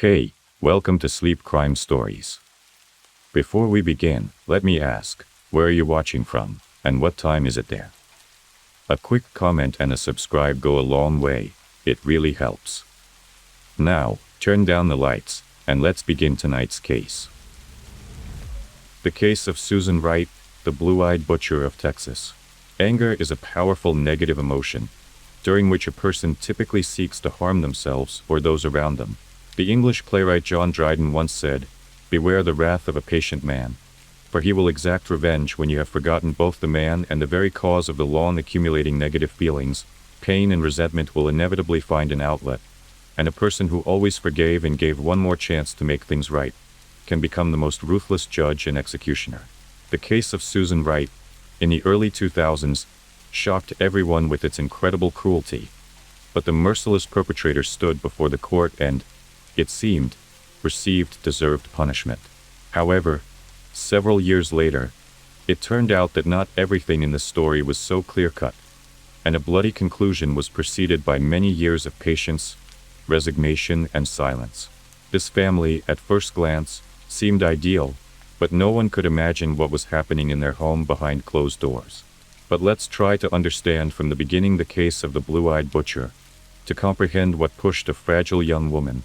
Hey, welcome to Sleep Crime Stories. Before we begin, let me ask, where are you watching from, and what time is it there? A quick comment and a subscribe go a long way, it really helps. Now, turn down the lights, and let's begin tonight's case. The case of Susan Wright, the blue-eyed butcher of Texas. Anger is a powerful negative emotion, during which a person typically seeks to harm themselves or those around them. The English playwright John Dryden once said, "Beware the wrath of a patient man, for he will exact revenge when you have forgotten both the man and the very cause of the long accumulating negative feelings. Pain and resentment will inevitably find an outlet, and a person who always forgave and gave one more chance to make things right can become the most ruthless judge and executioner." The case of Susan Wright, in the early 2000s, shocked everyone with its incredible cruelty, but the merciless perpetrator stood before the court and, it seemed, received deserved punishment. However, several years later, it turned out that not everything in the story was so clear-cut, and a bloody conclusion was preceded by many years of patience, resignation, and silence. This family, at first glance, seemed ideal, but no one could imagine what was happening in their home behind closed doors. But let's try to understand from the beginning the case of the blue-eyed butcher, to comprehend what pushed a fragile young woman,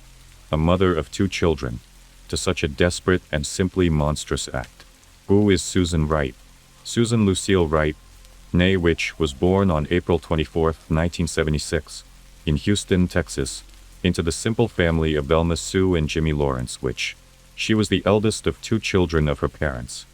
a mother of 2 children, to such a desperate and simply monstrous act. Who is Susan Wright? Susan Lucille Wright, née Witch, was born on April 24, 1976, in Houston, Texas, into the simple family of Velma Sue and Jimmy Lawrence Witch. She was the eldest of 2 children of her parents,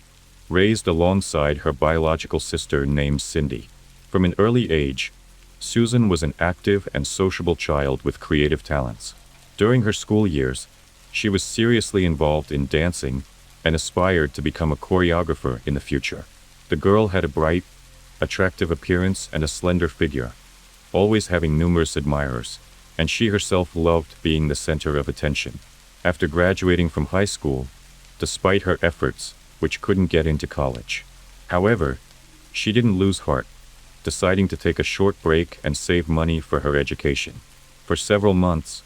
raised alongside her biological sister named Cindy. From an early age, Susan was an active and sociable child with creative talents. During her school years, she was seriously involved in dancing and aspired to become a choreographer in the future. The girl had a bright, attractive appearance and a slender figure, always having numerous admirers, and she herself loved being the center of attention. After graduating from high school, despite her efforts, which couldn't get into college. However, she didn't lose heart, deciding to take a short break and save money for her education. For several months,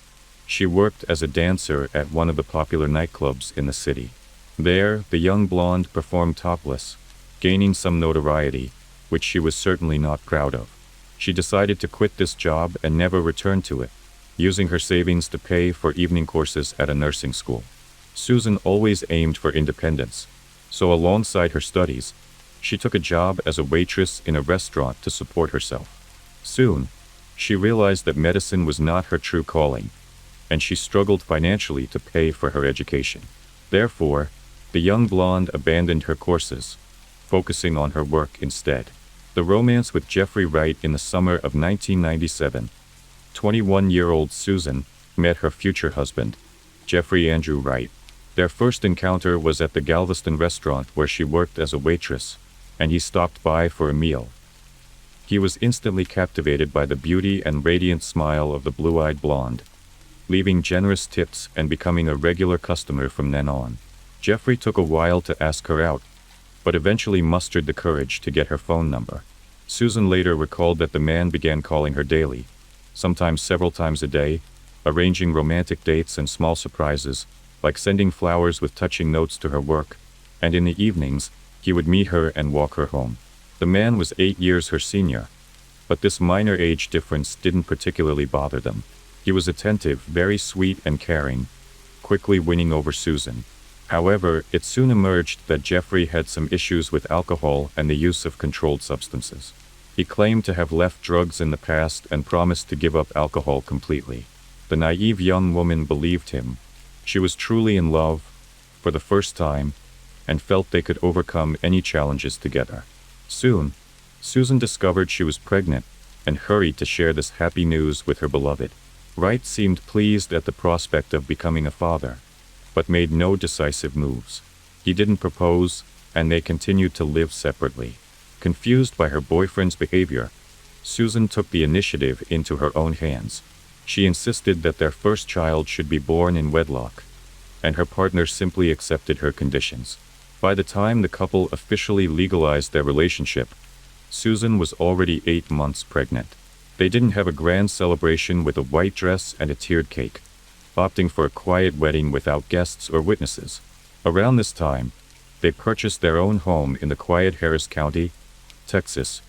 she worked as a dancer at one of the popular nightclubs in the city. There, the young blonde performed topless, gaining some notoriety, which she was certainly not proud of. She decided to quit this job and never return to it, using her savings to pay for evening courses at a nursing school. Susan always aimed for independence, so alongside her studies, she took a job as a waitress in a restaurant to support herself. Soon, she realized that medicine was not her true calling, and she struggled financially to pay for her education. Therefore, the young blonde abandoned her courses, focusing on her work instead. The romance with Jeffrey Wright in the summer of 1997, 21-year-old Susan met her future husband, Jeffrey Andrew Wright. Their first encounter was at the Galveston restaurant where she worked as a waitress, and he stopped by for a meal. He was instantly captivated by the beauty and radiant smile of the blue-eyed blonde, leaving generous tips and becoming a regular customer from then on. Jeffrey took a while to ask her out, but eventually mustered the courage to get her phone number. Susan later recalled that the man began calling her daily, sometimes several times a day, arranging romantic dates and small surprises, like sending flowers with touching notes to her work, and in the evenings, he would meet her and walk her home. The man was 8 years her senior, but this minor age difference didn't particularly bother them. He was attentive, very sweet and caring, quickly winning over Susan. However, it soon emerged that Jeffrey had some issues with alcohol and the use of controlled substances. He claimed to have left drugs in the past and promised to give up alcohol completely. The naive young woman believed him. She was truly in love, for the first time, and felt they could overcome any challenges together. Soon, Susan discovered she was pregnant and hurried to share this happy news with her beloved. Wright seemed pleased at the prospect of becoming a father, but made no decisive moves. He didn't propose, and they continued to live separately. Confused by her boyfriend's behavior, Susan took the initiative into her own hands. She insisted that their first child should be born in wedlock, and her partner simply accepted her conditions. By the time the couple officially legalized their relationship, Susan was already 8 months pregnant. They didn't have a grand celebration with a white dress and a tiered cake. opting for a quiet wedding without guests or witnesses. Around this time, they purchased their own home in the quiet Harris County, Texas,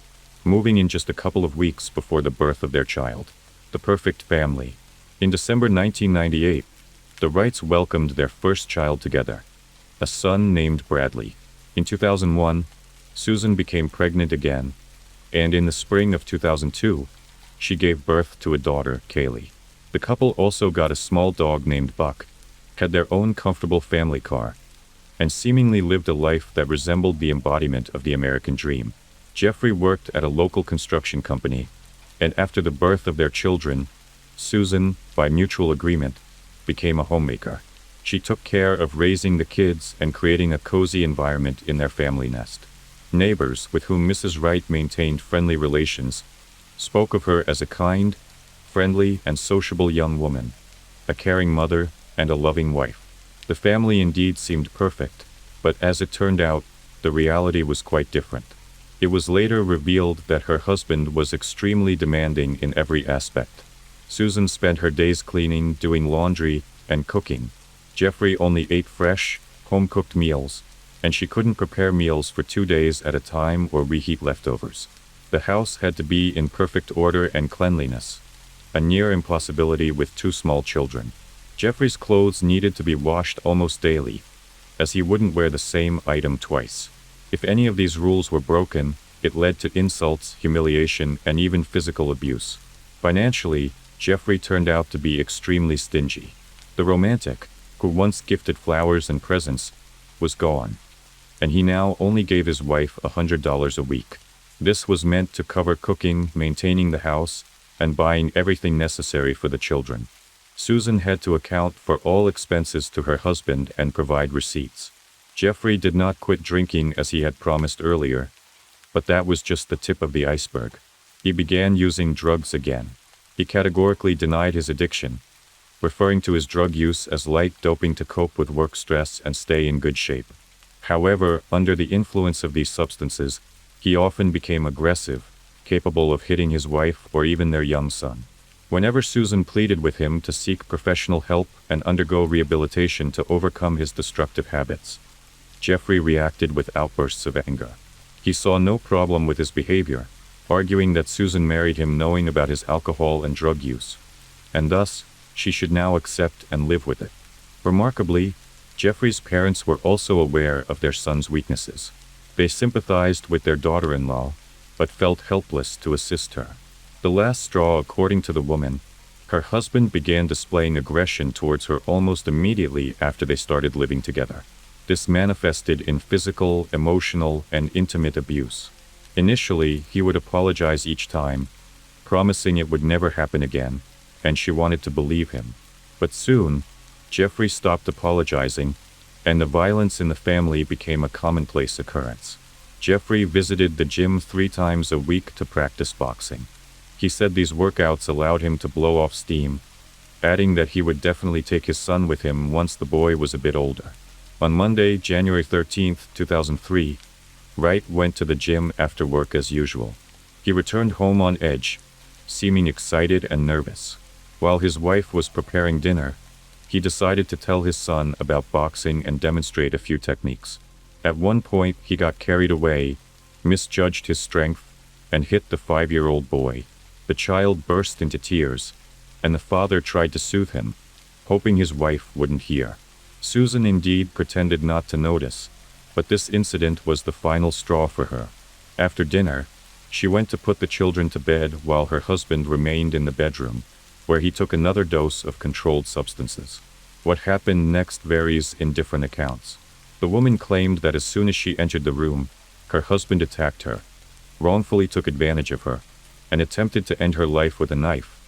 moving in just a couple of weeks before the birth of their child. The perfect family. In December 1998, the Wrights welcomed their first child together, a son named Bradley. In 2001, Susan became pregnant again, and in the spring of 2002, she gave birth to a daughter, Kaylee. The couple also got a small dog named Buck, had their own comfortable family car, and seemingly lived a life that resembled the embodiment of the American dream. Jeffrey worked at a local construction company, and after the birth of their children, Susan, by mutual agreement, became a homemaker. She took care of raising the kids and creating a cozy environment in their family nest. Neighbors, with whom Mrs. Wright maintained friendly relations, spoke of her as a kind, friendly, and sociable young woman, a caring mother, and a loving wife. The family indeed seemed perfect, but as it turned out, the reality was quite different. It was later revealed that her husband was extremely demanding in every aspect. Susan spent her days cleaning, doing laundry, and cooking. Jeffrey only ate fresh, home-cooked meals, and she couldn't prepare meals for 2 days at a time or reheat leftovers. The house had to be in perfect order and cleanliness, a near impossibility with 2 small children. Jeffrey's clothes needed to be washed almost daily, as he wouldn't wear the same item twice. If any of these rules were broken, it led to insults, humiliation, and even physical abuse. Financially, Jeffrey turned out to be extremely stingy. The romantic, who once gifted flowers and presents, was gone, and he now only gave his wife $100 a week. This was meant to cover cooking, maintaining the house, and buying everything necessary for the children. Susan had to account for all expenses to her husband and provide receipts. Jeffrey did not quit drinking as he had promised earlier, but that was just the tip of the iceberg. He began using drugs again. He categorically denied his addiction, referring to his drug use as light doping to cope with work stress and stay in good shape. However, under the influence of these substances, he often became aggressive, capable of hitting his wife or even their young son. Whenever Susan pleaded with him to seek professional help and undergo rehabilitation to overcome his destructive habits, Jeffrey reacted with outbursts of anger. He saw no problem with his behavior, arguing that Susan married him knowing about his alcohol and drug use, and thus, she should now accept and live with it. Remarkably, Jeffrey's parents were also aware of their son's weaknesses. They sympathized with their daughter-in-law, but felt helpless to assist her. The last straw, according to the woman, her husband began displaying aggression towards her almost immediately after they started living together. This manifested in physical, emotional, and intimate abuse. Initially, he would apologize each time, promising it would never happen again, and she wanted to believe him. But soon, Jeffrey stopped apologizing, and the violence in the family became a commonplace occurrence. Jeffrey visited the gym 3 times a week to practice boxing. He said these workouts allowed him to blow off steam, adding that he would definitely take his son with him once the boy was a bit older. On Monday, January 13, 2003, Wright went to the gym after work as usual. He returned home on edge, seeming excited and nervous. While his wife was preparing dinner, he decided to tell his son about boxing and demonstrate a few techniques. At one point, he got carried away, misjudged his strength, and hit the 5-year-old boy. The child burst into tears, and the father tried to soothe him, hoping his wife wouldn't hear. Susan indeed pretended not to notice, but this incident was the final straw for her. After dinner, she went to put the children to bed while her husband remained in the bedroom, where he took another dose of controlled substances. What happened next varies in different accounts. The woman claimed that as soon as she entered the room, her husband attacked her, wrongfully took advantage of her, and attempted to end her life with a knife,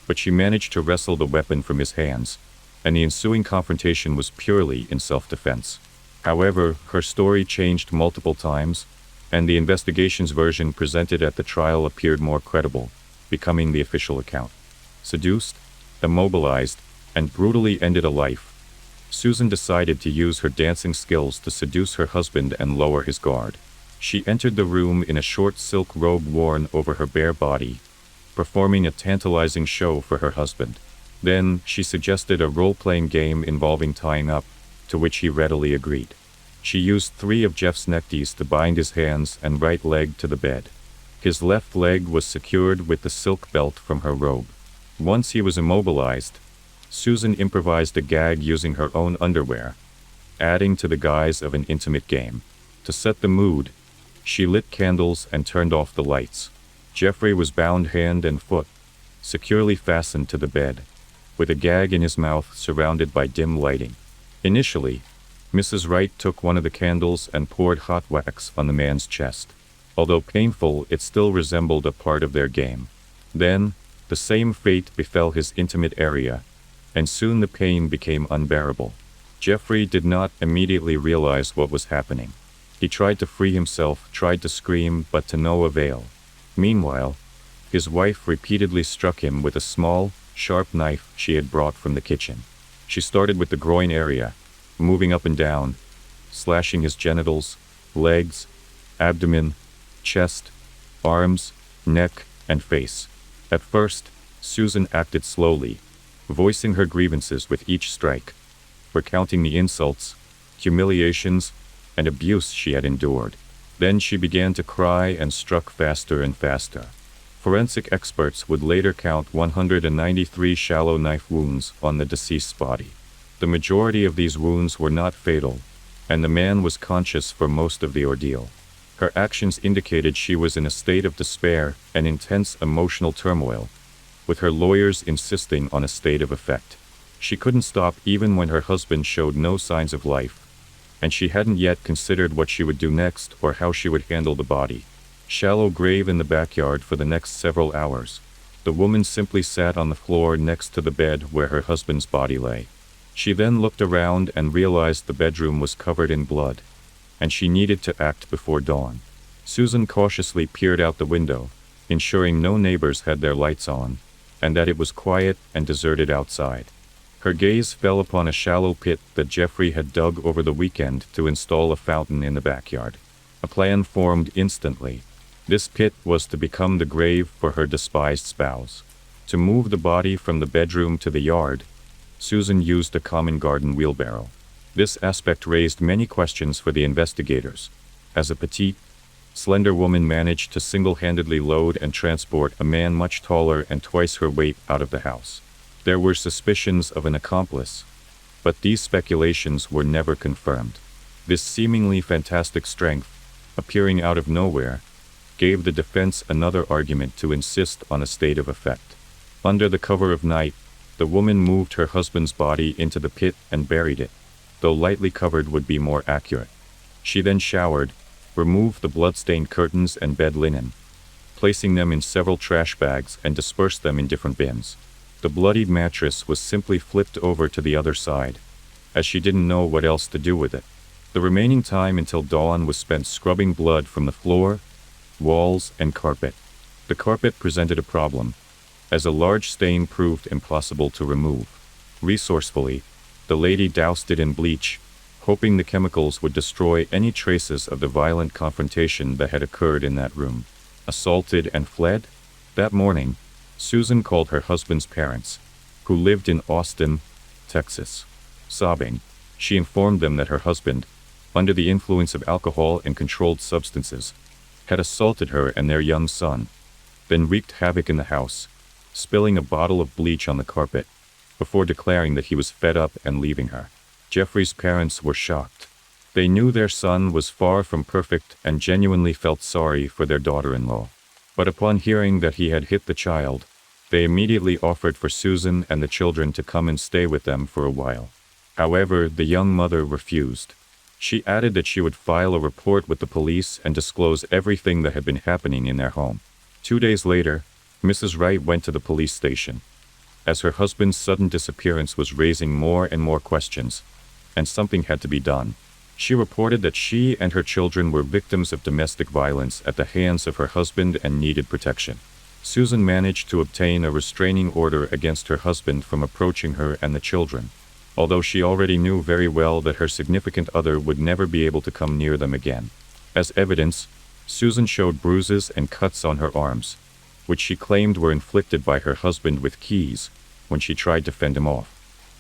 but she managed to wrestle the weapon from his hands, and the ensuing confrontation was purely in self-defense. However, her story changed multiple times, and the investigation's version presented at the trial appeared more credible, becoming the official account. Seduced, immobilized, and brutally ended a life, Susan decided to use her dancing skills to seduce her husband and lower his guard. She entered the room in a short silk robe worn over her bare body, performing a tantalizing show for her husband. Then, she suggested a role-playing game involving tying up, to which he readily agreed. She used 3 of Jeff's neckties to bind his hands and right leg to the bed. His left leg was secured with the silk belt from her robe. Once he was immobilized, Susan improvised a gag using her own underwear, adding to the guise of an intimate game. To set the mood, she lit candles and turned off the lights. Jeffrey was bound hand and foot, securely fastened to the bed, with a gag in his mouth surrounded by dim lighting. Initially, Mrs. Wright took one of the candles and poured hot wax on the man's chest. Although painful, it still resembled a part of their game. Then, the same fate befell his intimate area, and soon the pain became unbearable. Jeffrey did not immediately realize what was happening. He tried to free himself, tried to scream, but to no avail. Meanwhile, his wife repeatedly struck him with a small, sharp knife she had brought from the kitchen. She started with the groin area, moving up and down, slashing his genitals, legs, abdomen, chest, arms, neck, and face. At first, Susan acted slowly, voicing her grievances with each strike, recounting the insults, humiliations, and abuse she had endured. Then she began to cry and struck faster and faster. Forensic experts would later count 193 shallow knife wounds on the deceased's body. The majority of these wounds were not fatal, and the man was conscious for most of the ordeal. Her actions indicated she was in a state of despair and intense emotional turmoil, with her lawyers insisting on a state of effect. She couldn't stop even when her husband showed no signs of life, and she hadn't yet considered what she would do next or how she would handle the body. Shallow grave in the backyard for the next several hours. The woman simply sat on the floor next to the bed where her husband's body lay. She then looked around and realized the bedroom was covered in blood, and she needed to act before dawn. Susan cautiously peered out the window, ensuring no neighbors had their lights on, and that it was quiet and deserted outside. Her gaze fell upon a shallow pit that Jeffrey had dug over the weekend to install a fountain in the backyard. A plan formed instantly. This pit was to become the grave for her despised spouse. To move the body from the bedroom to the yard, Susan used a common garden wheelbarrow. This aspect raised many questions for the investigators, as a petite, slender woman managed to single-handedly load and transport a man much taller and twice her weight out of the house. There were suspicions of an accomplice, but these speculations were never confirmed. This seemingly fantastic strength, appearing out of nowhere, gave the defense another argument to insist on a state of effect. Under the cover of night, the woman moved her husband's body into the pit and buried it, though lightly covered would be more accurate. She then showered, removed the blood-stained curtains and bed linen, placing them in several trash bags and dispersed them in different bins. The bloodied mattress was simply flipped over to the other side, as she didn't know what else to do with it. The remaining time until dawn was spent scrubbing blood from the floor, walls, and carpet. The carpet presented a problem, as a large stain proved impossible to remove. Resourcefully, the lady doused it in bleach, hoping the chemicals would destroy any traces of the violent confrontation that had occurred in that room. Assaulted and fled? That morning, Susan called her husband's parents, who lived in Austin, Texas. Sobbing, she informed them that her husband, under the influence of alcohol and controlled substances, had assaulted her and their young son, then wreaked havoc in the house, spilling a bottle of bleach on the carpet, before declaring that he was fed up and leaving her. Jeffrey's parents were shocked. They knew their son was far from perfect and genuinely felt sorry for their daughter-in-law. But upon hearing that he had hit the child, they immediately offered for Susan and the children to come and stay with them for a while. However, the young mother refused. She added that she would file a report with the police and disclose everything that had been happening in their home. 2 days later, Mrs. Wright went to the police station, as her husband's sudden disappearance was raising more and more questions, and something had to be done. She reported that she and her children were victims of domestic violence at the hands of her husband and needed protection. Susan managed to obtain a restraining order against her husband from approaching her and the children, although she already knew very well that her significant other would never be able to come near them again. As evidence, Susan showed bruises and cuts on her arms, which she claimed were inflicted by her husband with keys, when she tried to fend him off.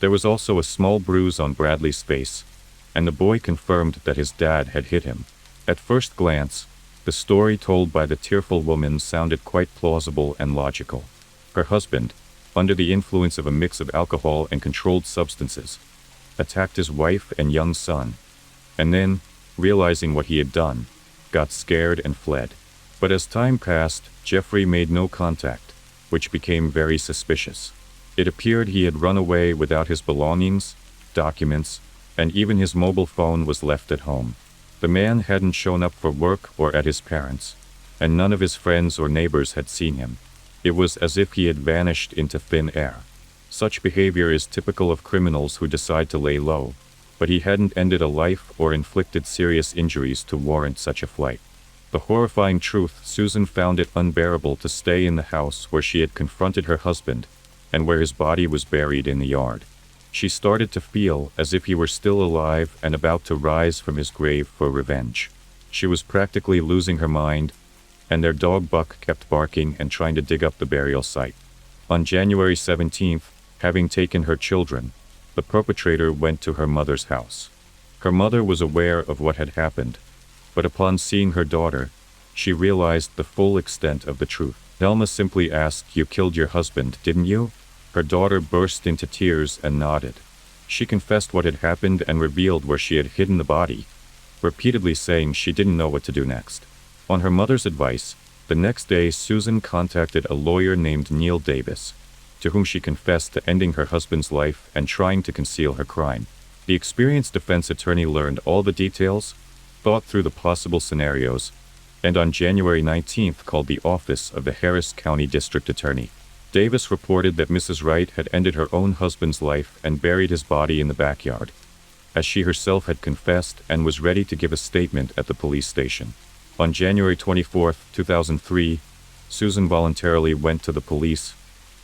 There was also a small bruise on Bradley's face, and the boy confirmed that his dad had hit him. At first glance, the story told by the tearful woman sounded quite plausible and logical. Her husband, under the influence of a mix of alcohol and controlled substances, attacked his wife and young son, and then, realizing what he had done, got scared and fled. But as time passed, Jeffrey made no contact, which became very suspicious. It appeared he had run away without his belongings, documents, and even his mobile phone was left at home. The man hadn't shown up for work or at his parents', and none of his friends or neighbors had seen him. It was as if he had vanished into thin air. Such behavior is typical of criminals who decide to lay low, but he hadn't ended a life or inflicted serious injuries to warrant such a flight. The horrifying truth: Susan found it unbearable to stay in the house where she had confronted her husband, and where his body was buried in the yard. She started to feel as if he were still alive and about to rise from his grave for revenge. She was practically losing her mind, and their dog Buck kept barking and trying to dig up the burial site. On January 17th, having taken her children, the perpetrator went to her mother's house. Her mother was aware of what had happened, but upon seeing her daughter, she realized the full extent of the truth. Thelma simply asked, "You killed your husband, didn't you?" Her daughter burst into tears and nodded. She confessed what had happened and revealed where she had hidden the body, repeatedly saying she didn't know what to do next. On her mother's advice, the next day Susan contacted a lawyer named Neil Davis, to whom she confessed to ending her husband's life and trying to conceal her crime. The experienced defense attorney learned all the details, thought through the possible scenarios, and on January 19th called the office of the Harris County District Attorney. Davis reported that Mrs. Wright had ended her own husband's life and buried his body in the backyard, as she herself had confessed, and was ready to give a statement at the police station. On January 24, 2003, Susan voluntarily went to the police,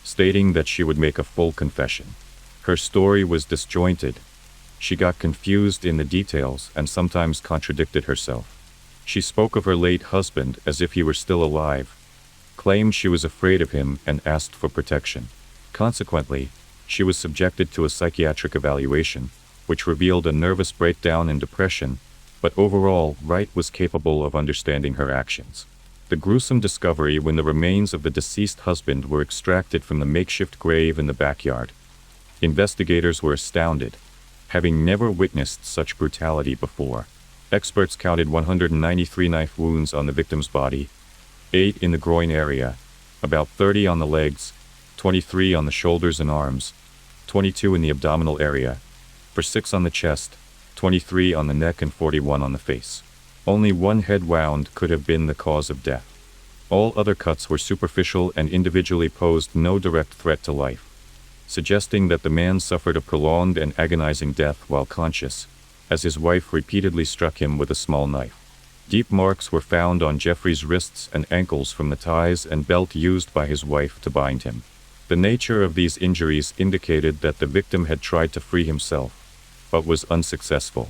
stating that she would make a full confession. Her story was disjointed. She got confused in the details and sometimes contradicted herself. She spoke of her late husband as if he were still alive, claimed she was afraid of him, and asked for protection. Consequently, she was subjected to a psychiatric evaluation, which revealed a nervous breakdown and depression, but overall, Wright was capable of understanding her actions. The gruesome discovery when the remains of the deceased husband were extracted from the makeshift grave in the backyard. Investigators were astounded, having never witnessed such brutality before. Experts counted 193 knife wounds on the victim's body, 8 in the groin area, about 30 on the legs, 23 on the shoulders and arms, 22 in the abdominal area, for 6 on the chest, 23 on the neck, and 41 on the face. Only one head wound could have been the cause of death. All other cuts were superficial and individually posed no direct threat to life, suggesting that the man suffered a prolonged and agonizing death while conscious, as his wife repeatedly struck him with a small knife. Deep marks were found on Jeffrey's wrists and ankles from the ties and belt used by his wife to bind him. The nature of these injuries indicated that the victim had tried to free himself, but was unsuccessful.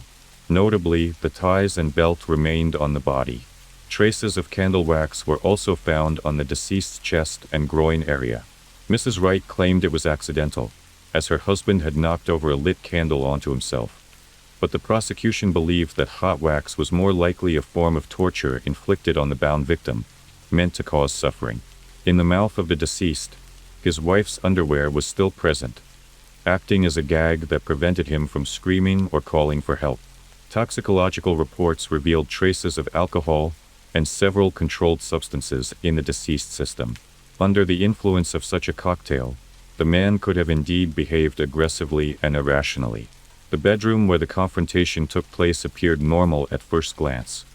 Notably, the ties and belt remained on the body. Traces of candle wax were also found on the deceased's chest and groin area. Mrs. Wright claimed it was accidental, as her husband had knocked over a lit candle onto himself. But the prosecution believed that hot wax was more likely a form of torture inflicted on the bound victim, meant to cause suffering. In the mouth of the deceased, his wife's underwear was still present, acting as a gag that prevented him from screaming or calling for help. Toxicological reports revealed traces of alcohol and several controlled substances in the deceased's system. Under the influence of such a cocktail, the man could have indeed behaved aggressively and irrationally. The bedroom where the confrontation took place appeared normal at first glance,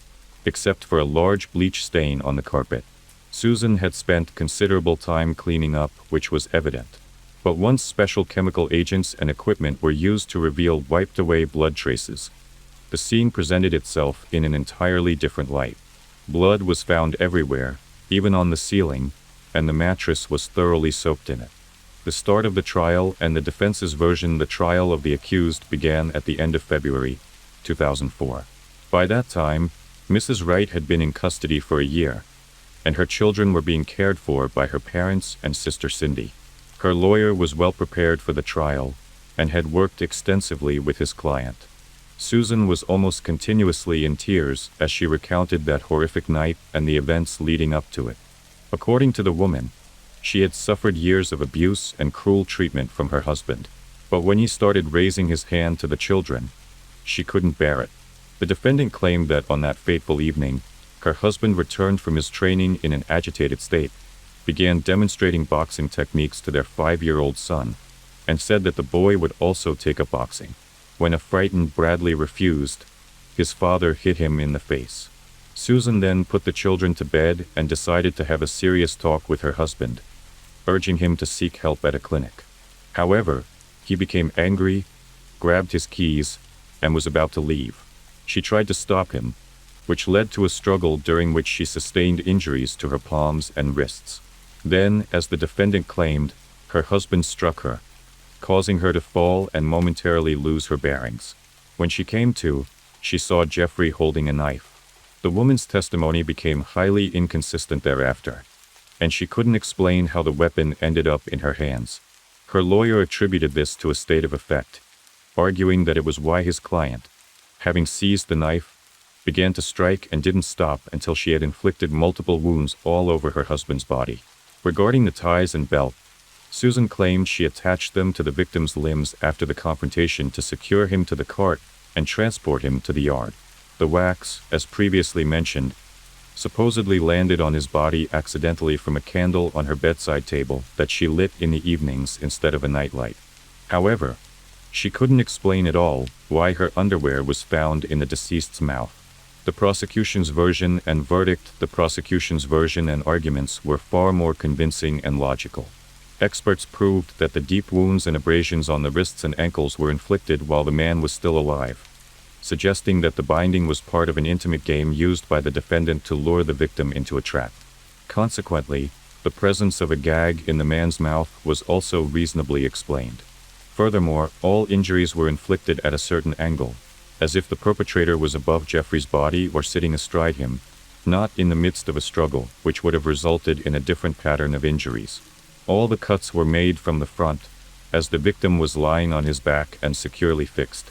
except for a large bleach stain on the carpet. Susan had spent considerable time cleaning up, which was evident. But once special chemical agents and equipment were used to reveal wiped-away blood traces, the scene presented itself in an entirely different light. Blood was found everywhere, even on the ceiling, and the mattress was thoroughly soaked in it. The start of the trial and the defense's version the trial of the accused began at the end of February 2004. By that time, Mrs. Wright had been in custody for a year, and her children were being cared for by her parents and sister Cindy. Her lawyer was well prepared for the trial and had worked extensively with his client. Susan was almost continuously in tears as she recounted that horrific night and the events leading up to it. According to the woman, she had suffered years of abuse and cruel treatment from her husband, but when he started raising his hand to the children, she couldn't bear it. The defendant claimed that on that fateful evening, her husband returned from his training in an agitated state, began demonstrating boxing techniques to their 5-year-old son, and said that the boy would also take up boxing. When a frightened Bradley refused, his father hit him in the face. Susan then put the children to bed and decided to have a serious talk with her husband, urging him to seek help at a clinic. However, he became angry, grabbed his keys, and was about to leave. She tried to stop him, which led to a struggle during which she sustained injuries to her palms and wrists. Then, as the defendant claimed, her husband struck her, causing her to fall and momentarily lose her bearings. When she came to, she saw Jeffrey holding a knife. The woman's testimony became highly inconsistent thereafter, and she couldn't explain how the weapon ended up in her hands. Her lawyer attributed this to a state of affect, arguing that it was why his client, having seized the knife, began to strike and didn't stop until she had inflicted multiple wounds all over her husband's body. Regarding the ties and belt, Susan claimed she attached them to the victim's limbs after the confrontation to secure him to the cart and transport him to the yard. The wax, as previously mentioned, supposedly landed on his body accidentally from a candle on her bedside table that she lit in the evenings instead of a nightlight. However, she couldn't explain at all why her underwear was found in the deceased's mouth. The prosecution's version and verdict, the prosecution's version and arguments were far more convincing and logical. Experts proved that the deep wounds and abrasions on the wrists and ankles were inflicted while the man was still alive, suggesting that the binding was part of an intimate game used by the defendant to lure the victim into a trap. Consequently, the presence of a gag in the man's mouth was also reasonably explained. Furthermore, all injuries were inflicted at a certain angle, as if the perpetrator was above Jeffrey's body or sitting astride him, not in the midst of a struggle, which would have resulted in a different pattern of injuries. All the cuts were made from the front, as the victim was lying on his back and securely fixed.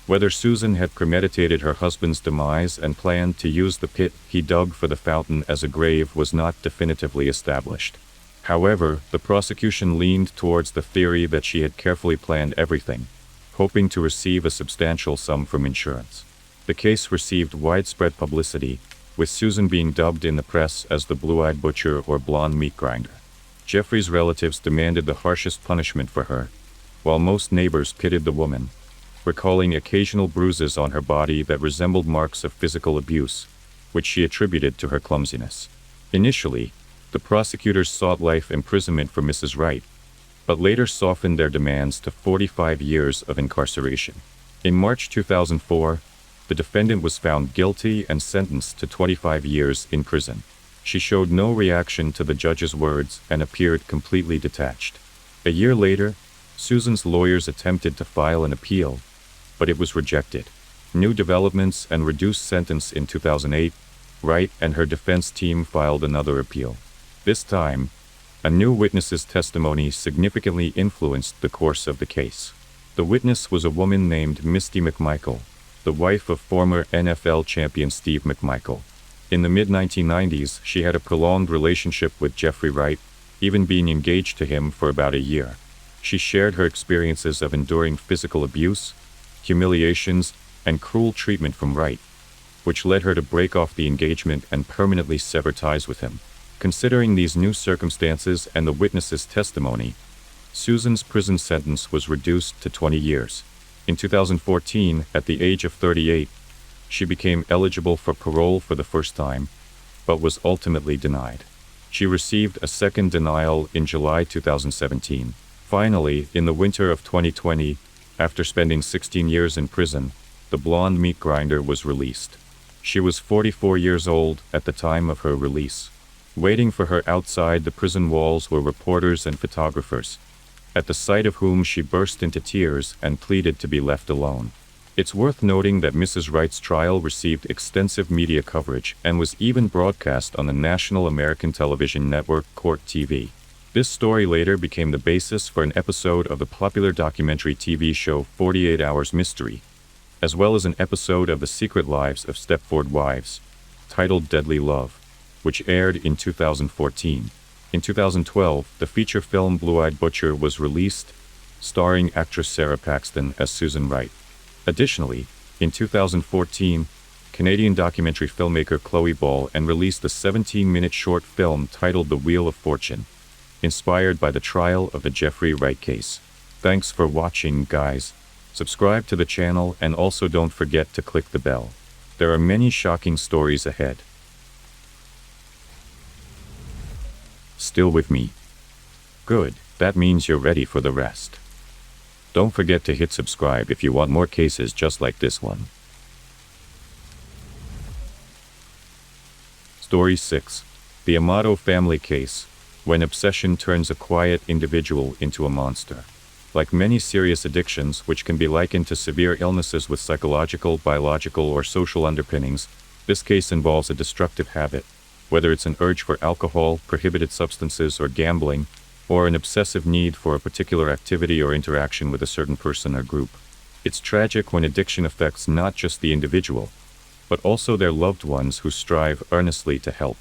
Whether Susan had premeditated her husband's demise and planned to use the pit he dug for the fountain as a grave was not definitively established. However, the prosecution leaned towards the theory that she had carefully planned everything, hoping to receive a substantial sum from insurance. The case received widespread publicity, with Susan being dubbed in the press as the blue-eyed butcher or blonde meat grinder. Jeffrey's relatives demanded the harshest punishment for her, while most neighbors pitied the woman, recalling occasional bruises on her body that resembled marks of physical abuse, which she attributed to her clumsiness. Initially, the prosecutors sought life imprisonment for Mrs. Wright, but later softened their demands to 45 years of incarceration. In March 2004, the defendant was found guilty and sentenced to 25 years in prison. She showed no reaction to the judge's words and appeared completely detached. A year later, Susan's lawyers attempted to file an appeal, but it was rejected. New developments and reduced sentence in 2008, Wright and her defense team filed another appeal. This time, a new witness's testimony significantly influenced the course of the case. The witness was a woman named Misty McMichael, the wife of former NFL champion Steve McMichael. In the mid-1990s, she had a prolonged relationship with Jeffrey Wright, even being engaged to him for about a year. She shared her experiences of enduring physical abuse, humiliations, and cruel treatment from Wright, which led her to break off the engagement and permanently sever ties with him. Considering these new circumstances and the witness's testimony, Susan's prison sentence was reduced to 20 years. In 2014, at the age of 38, she became eligible for parole for the first time, but was ultimately denied. She received a second denial in July 2017. Finally, in the winter of 2020, after spending 16 years in prison, the blonde meat grinder was released. She was 44 years old at the time of her release. Waiting for her outside the prison walls were reporters and photographers, at the sight of whom she burst into tears and pleaded to be left alone. It's worth noting that Mrs. Wright's trial received extensive media coverage and was even broadcast on the national American television network Court TV. This story later became the basis for an episode of the popular documentary TV show 48 Hours Mystery, as well as an episode of The Secret Lives of Stepford Wives, titled Deadly Love, which aired in 2014. In 2012, the feature film Blue-Eyed Butcher was released, starring actress Sarah Paxton as Susan Wright. Additionally, in 2014, Canadian documentary filmmaker Chloe Ball released a 17-minute short film titled The Wheel of Fortune, inspired by the trial of the Jeffrey Wright case. Thanks for watching, guys. Subscribe to the channel and also don't forget to click the bell. There are many shocking stories ahead. Still with me? Good, that means you're ready for the rest. Don't forget to hit subscribe if you want more cases just like this one. Story 6. The Amato family case, when obsession turns a quiet individual into a monster. Like many serious addictions, which can be likened to severe illnesses with psychological, biological, or social underpinnings, this case involves a destructive habit, whether it's an urge for alcohol, prohibited substances, or gambling, or an obsessive need for a particular activity or interaction with a certain person or group. It's tragic when addiction affects not just the individual, but also their loved ones who strive earnestly to help.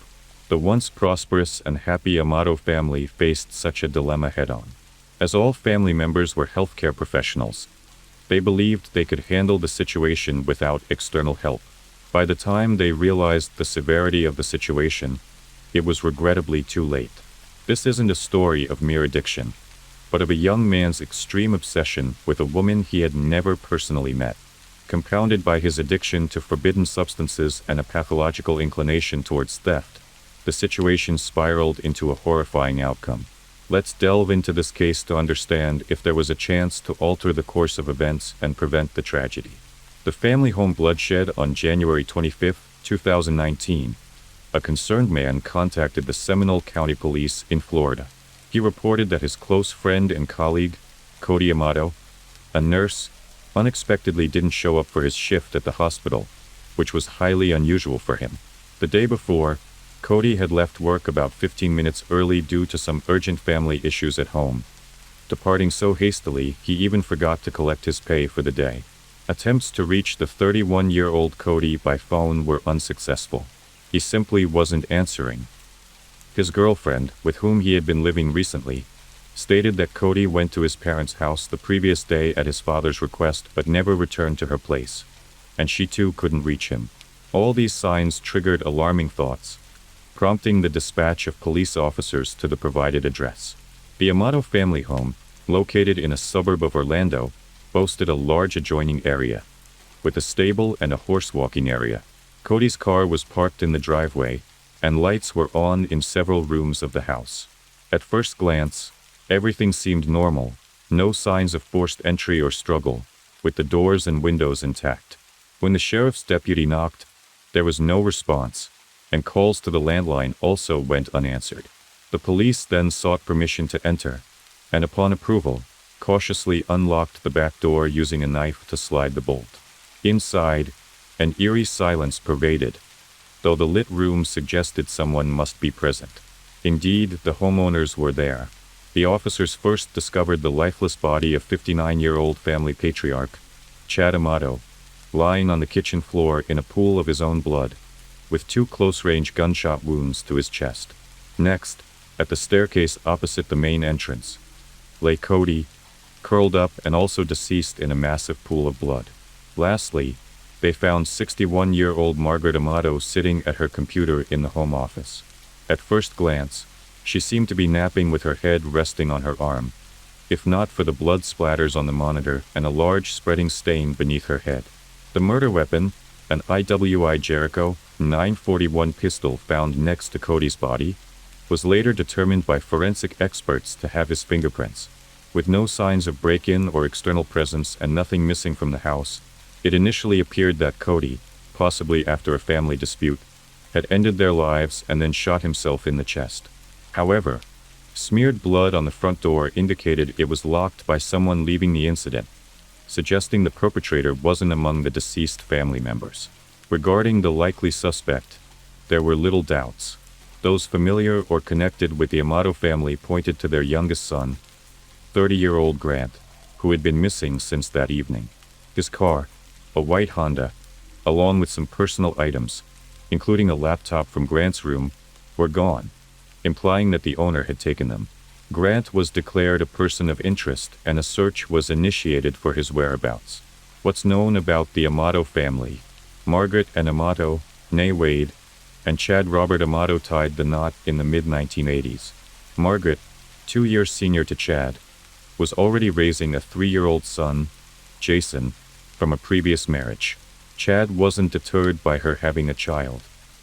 The once prosperous and happy Amato family faced such a dilemma head-on. As all family members were healthcare professionals, they believed they could handle the situation without external help. By the time they realized the severity of the situation, it was regrettably too late. This isn't a story of mere addiction, but of a young man's extreme obsession with a woman he had never personally met. Compounded by his addiction to forbidden substances and a pathological inclination towards theft, the situation spiraled into a horrifying outcome. Let's delve into this case to understand if there was a chance to alter the course of events and prevent the tragedy. The family home bloodshed on January 25, 2019. A concerned man contacted the Seminole County Police in Florida. He reported that his close friend and colleague, Cody Amato, a nurse, unexpectedly didn't show up for his shift at the hospital, which was highly unusual for him. The day before, Cody had left work about 15 minutes early due to some urgent family issues at home. Departing so hastily, he even forgot to collect his pay for the day. Attempts to reach the 31-year-old Cody by phone were unsuccessful. He simply wasn't answering. His girlfriend, with whom he had been living recently, stated that Cody went to his parents' house the previous day at his father's request but never returned to her place, and she too couldn't reach him. All these signs triggered alarming thoughts, prompting the dispatch of police officers to the provided address. The Amato family home, located in a suburb of Orlando, boasted a large adjoining area, with a stable and a horse-walking area. Cody's car was parked in the driveway, and lights were on in several rooms of the house. At first glance, everything seemed normal, no signs of forced entry or struggle, with the doors and windows intact. When the sheriff's deputy knocked, there was no response, and calls to the landline also went unanswered. The police then sought permission to enter, and upon approval, cautiously unlocked the back door using a knife to slide the bolt. Inside, an eerie silence pervaded, though the lit room suggested someone must be present. Indeed, the homeowners were there. The officers first discovered the lifeless body of 59-year-old family patriarch, Chad Amato, lying on the kitchen floor in a pool of his own blood, with 2 close-range gunshot wounds to his chest. Next, at the staircase opposite the main entrance, lay Cody, curled up and also deceased in a massive pool of blood. Lastly, they found 61-year-old Margaret Amato sitting at her computer in the home office. At first glance, she seemed to be napping with her head resting on her arm, if not for the blood splatters on the monitor and a large spreading stain beneath her head. The murder weapon, an IWI Jericho 941 pistol found next to Cody's body, was later determined by forensic experts to have his fingerprints. With no signs of break-in or external presence and nothing missing from the house, it initially appeared that Cody, possibly after a family dispute, had ended their lives and then shot himself in the chest. However, smeared blood on the front door indicated it was locked by someone leaving the incident, suggesting the perpetrator wasn't among the deceased family members. Regarding the likely suspect, there were little doubts. Those familiar or connected with the Amato family pointed to their youngest son, 30-year-old Grant, who had been missing since that evening. His car, a white Honda, along with some personal items, including a laptop from Grant's room, were gone, implying that the owner had taken them. Grant was declared a person of interest and a search was initiated for his whereabouts. What's known about the Amato family? Margaret and Amato, née Wade, and Chad Robert Amato tied the knot in the mid-1980s. Margaret, 2 years senior to Chad, was already raising a 3-year-old son, Jason, from a previous marriage. Chad wasn't deterred by her having a child.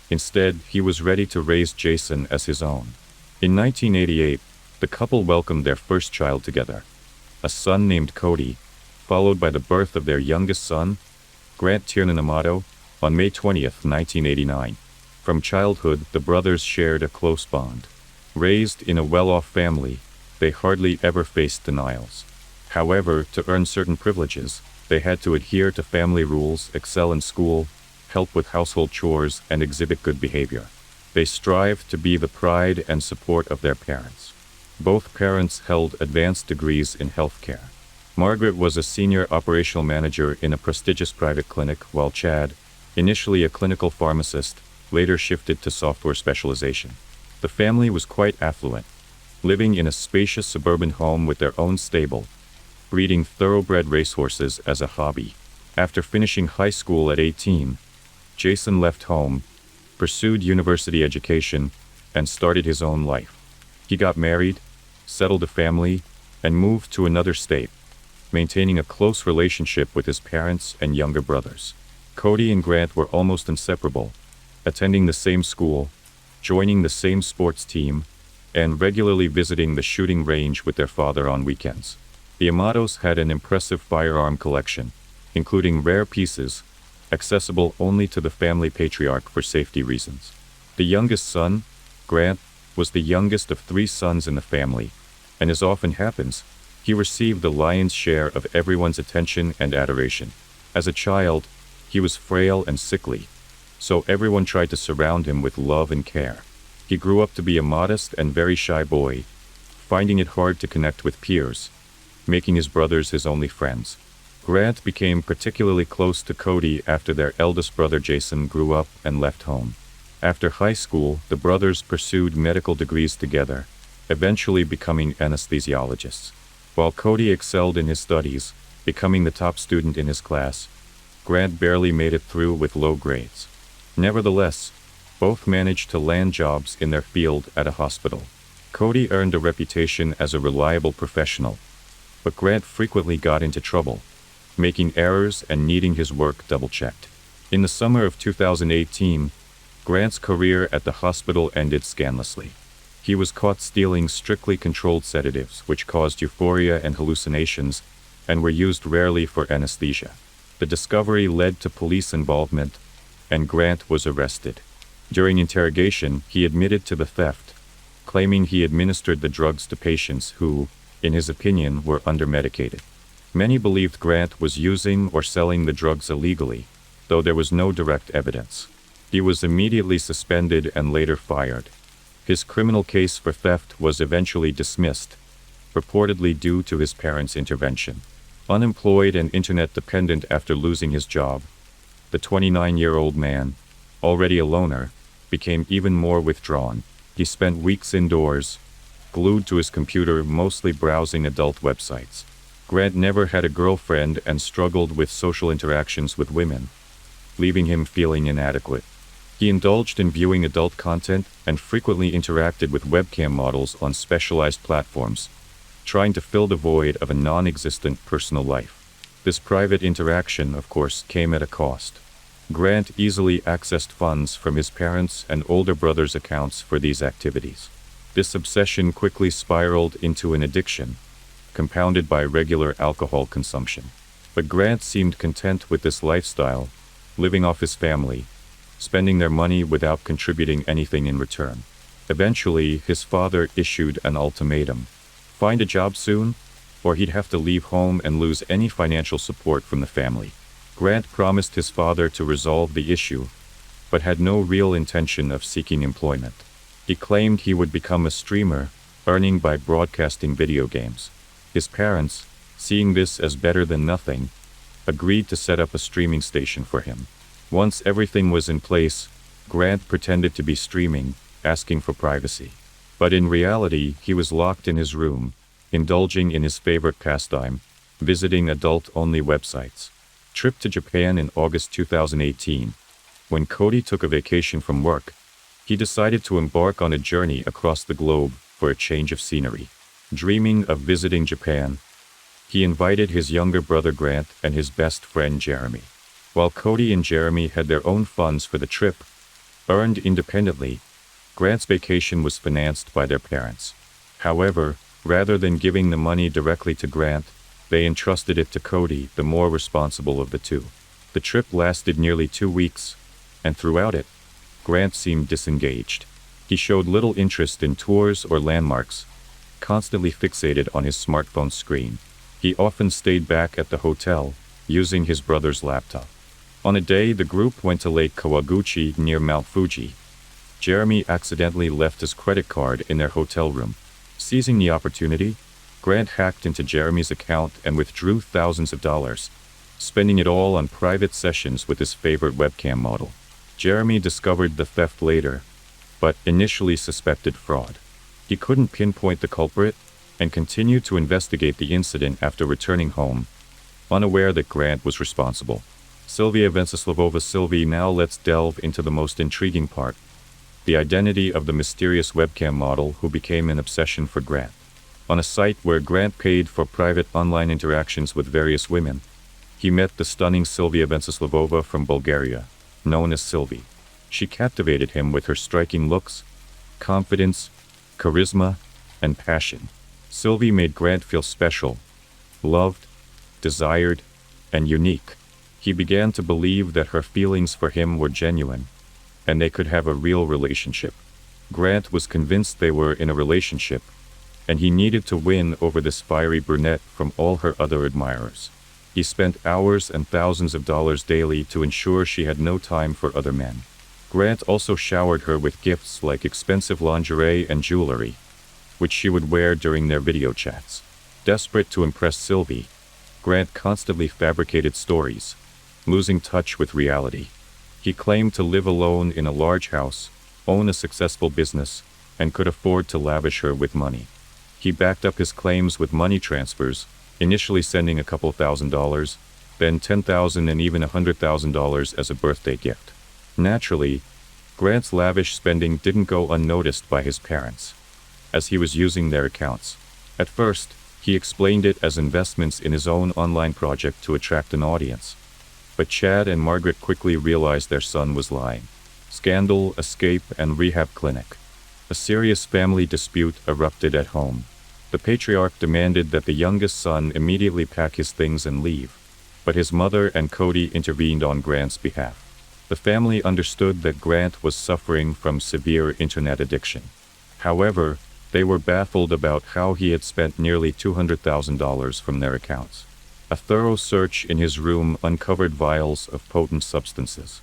Instead, he was ready to raise Jason as his own. In 1988, the couple welcomed their first child together, a son named Cody, followed by the birth of their youngest son, Grant Tiernan Amato, on May 20, 1989. From childhood, the brothers shared a close bond. Raised in a well-off family, they hardly ever faced denials. However, to earn certain privileges, they had to adhere to family rules, excel in school, help with household chores, and exhibit good behavior. They strived to be the pride and support of their parents. Both parents held advanced degrees in healthcare. Margaret was a senior operational manager in a prestigious private clinic, while Chad, initially a clinical pharmacist, later shifted to software specialization. The family was quite affluent, living in a spacious suburban home with their own stable, breeding thoroughbred racehorses as a hobby. After finishing high school at 18, Jason left home, pursued university education, and started his own life. He got married, settled a family, and moved to another state, maintaining a close relationship with his parents and younger brothers. Cody and Grant were almost inseparable, attending the same school, joining the same sports team, and regularly visiting the shooting range with their father on weekends. The Amatos had an impressive firearm collection, including rare pieces, accessible only to the family patriarch for safety reasons. The youngest son, Grant, was the youngest of 3 sons in the family, and as often happens, he received the lion's share of everyone's attention and adoration. As a child, he was frail and sickly, so everyone tried to surround him with love and care. He grew up to be a modest and very shy boy, finding it hard to connect with peers, making his brothers his only friends. Grant became particularly close to Cody after their eldest brother Jason grew up and left home. After high school, the brothers pursued medical degrees together, eventually becoming anesthesiologists. While Cody excelled in his studies, becoming the top student in his class, Grant barely made it through with low grades. Nevertheless, both managed to land jobs in their field at a hospital. Cody earned a reputation as a reliable professional, but Grant frequently got into trouble, making errors and needing his work double-checked. In the summer of 2018, Grant's career at the hospital ended scandalously. He was caught stealing strictly controlled sedatives which caused euphoria and hallucinations and were used rarely for anesthesia. The discovery led to police involvement, and Grant was arrested. During interrogation, he admitted to the theft, claiming he administered the drugs to patients who, in his opinion, were undermedicated. Many believed Grant was using or selling the drugs illegally, though there was no direct evidence. He was immediately suspended and later fired. His criminal case for theft was eventually dismissed, purportedly due to his parents' intervention. Unemployed and internet-dependent after losing his job, the 29-year-old man, already a loner, became even more withdrawn. He spent weeks indoors, glued to his computer, mostly browsing adult websites. Grant never had a girlfriend and struggled with social interactions with women, leaving him feeling inadequate. He indulged in viewing adult content and frequently interacted with webcam models on specialized platforms, trying to fill the void of a non-existent personal life. This private interaction, of course, came at a cost. Grant easily accessed funds from his parents' and older brother's accounts for these activities. This obsession quickly spiraled into an addiction, compounded by regular alcohol consumption. But Grant seemed content with this lifestyle, living off his family, spending their money without contributing anything in return. Eventually, his father issued an ultimatum: find a job soon, or he'd have to leave home and lose any financial support from the family. Grant promised his father to resolve the issue, but had no real intention of seeking employment. He claimed he would become a streamer, earning by broadcasting video games. His parents, seeing this as better than nothing, agreed to set up a streaming station for him. Once everything was in place, Grant pretended to be streaming, asking for privacy. But in reality, he was locked in his room, indulging in his favorite pastime, visiting adult-only websites. Trip to Japan in August 2018. When Cody took a vacation from work, he decided to embark on a journey across the globe for a change of scenery. Dreaming of visiting Japan, he invited his younger brother Grant and his best friend Jeremy. While Cody and Jeremy had their own funds for the trip, earned independently, Grant's vacation was financed by their parents. However, rather than giving the money directly to Grant, they entrusted it to Cody, the more responsible of the two. The trip lasted nearly 2 weeks, and throughout it, Grant seemed disengaged. He showed little interest in tours or landmarks, constantly fixated on his smartphone screen. He often stayed back at the hotel, using his brother's laptop. On a day the group went to Lake Kawaguchi near Mount Fuji, Jeremy accidentally left his credit card in their hotel room. Seizing the opportunity, Grant hacked into Jeremy's account and withdrew thousands of dollars, spending it all on private sessions with his favorite webcam model. Jeremy discovered the theft later, but initially suspected fraud. He couldn't pinpoint the culprit and continued to investigate the incident after returning home, unaware that Grant was responsible. Sylvia Venceslavova Sylvie. Now let's delve into the most intriguing part: the identity of the mysterious webcam model who became an obsession for Grant. On a site where Grant paid for private online interactions with various women, he met the stunning Sylvia Venceslavova from Bulgaria, known as Sylvie. She captivated him with her striking looks, confidence, charisma, and passion. Sylvie made Grant feel special, loved, desired, and unique. He began to believe that her feelings for him were genuine, and they could have a real relationship. Grant was convinced they were in a relationship, and he needed to win over this fiery brunette from all her other admirers. He spent hours and thousands of dollars daily to ensure she had no time for other men. Grant also showered her with gifts like expensive lingerie and jewelry, which she would wear during their video chats. Desperate to impress Sylvie, Grant constantly fabricated stories, losing touch with reality. He claimed to live alone in a large house, own a successful business, and could afford to lavish her with money. He backed up his claims with money transfers, initially sending a couple $1,000s, then $10,000 and even $100,000 as a birthday gift. Naturally, Grant's lavish spending didn't go unnoticed by his parents, as he was using their accounts. At first, he explained it as investments in his own online project to attract an audience. But Chad and Margaret quickly realized their son was lying. Scandal, escape, and rehab clinic. A serious family dispute erupted at home. The patriarch demanded that the youngest son immediately pack his things and leave, but his mother and Cody intervened on Grant's behalf. The family understood that Grant was suffering from severe internet addiction. However, they were baffled about how he had spent nearly $200,000 from their accounts. A thorough search in his room uncovered vials of potent substances.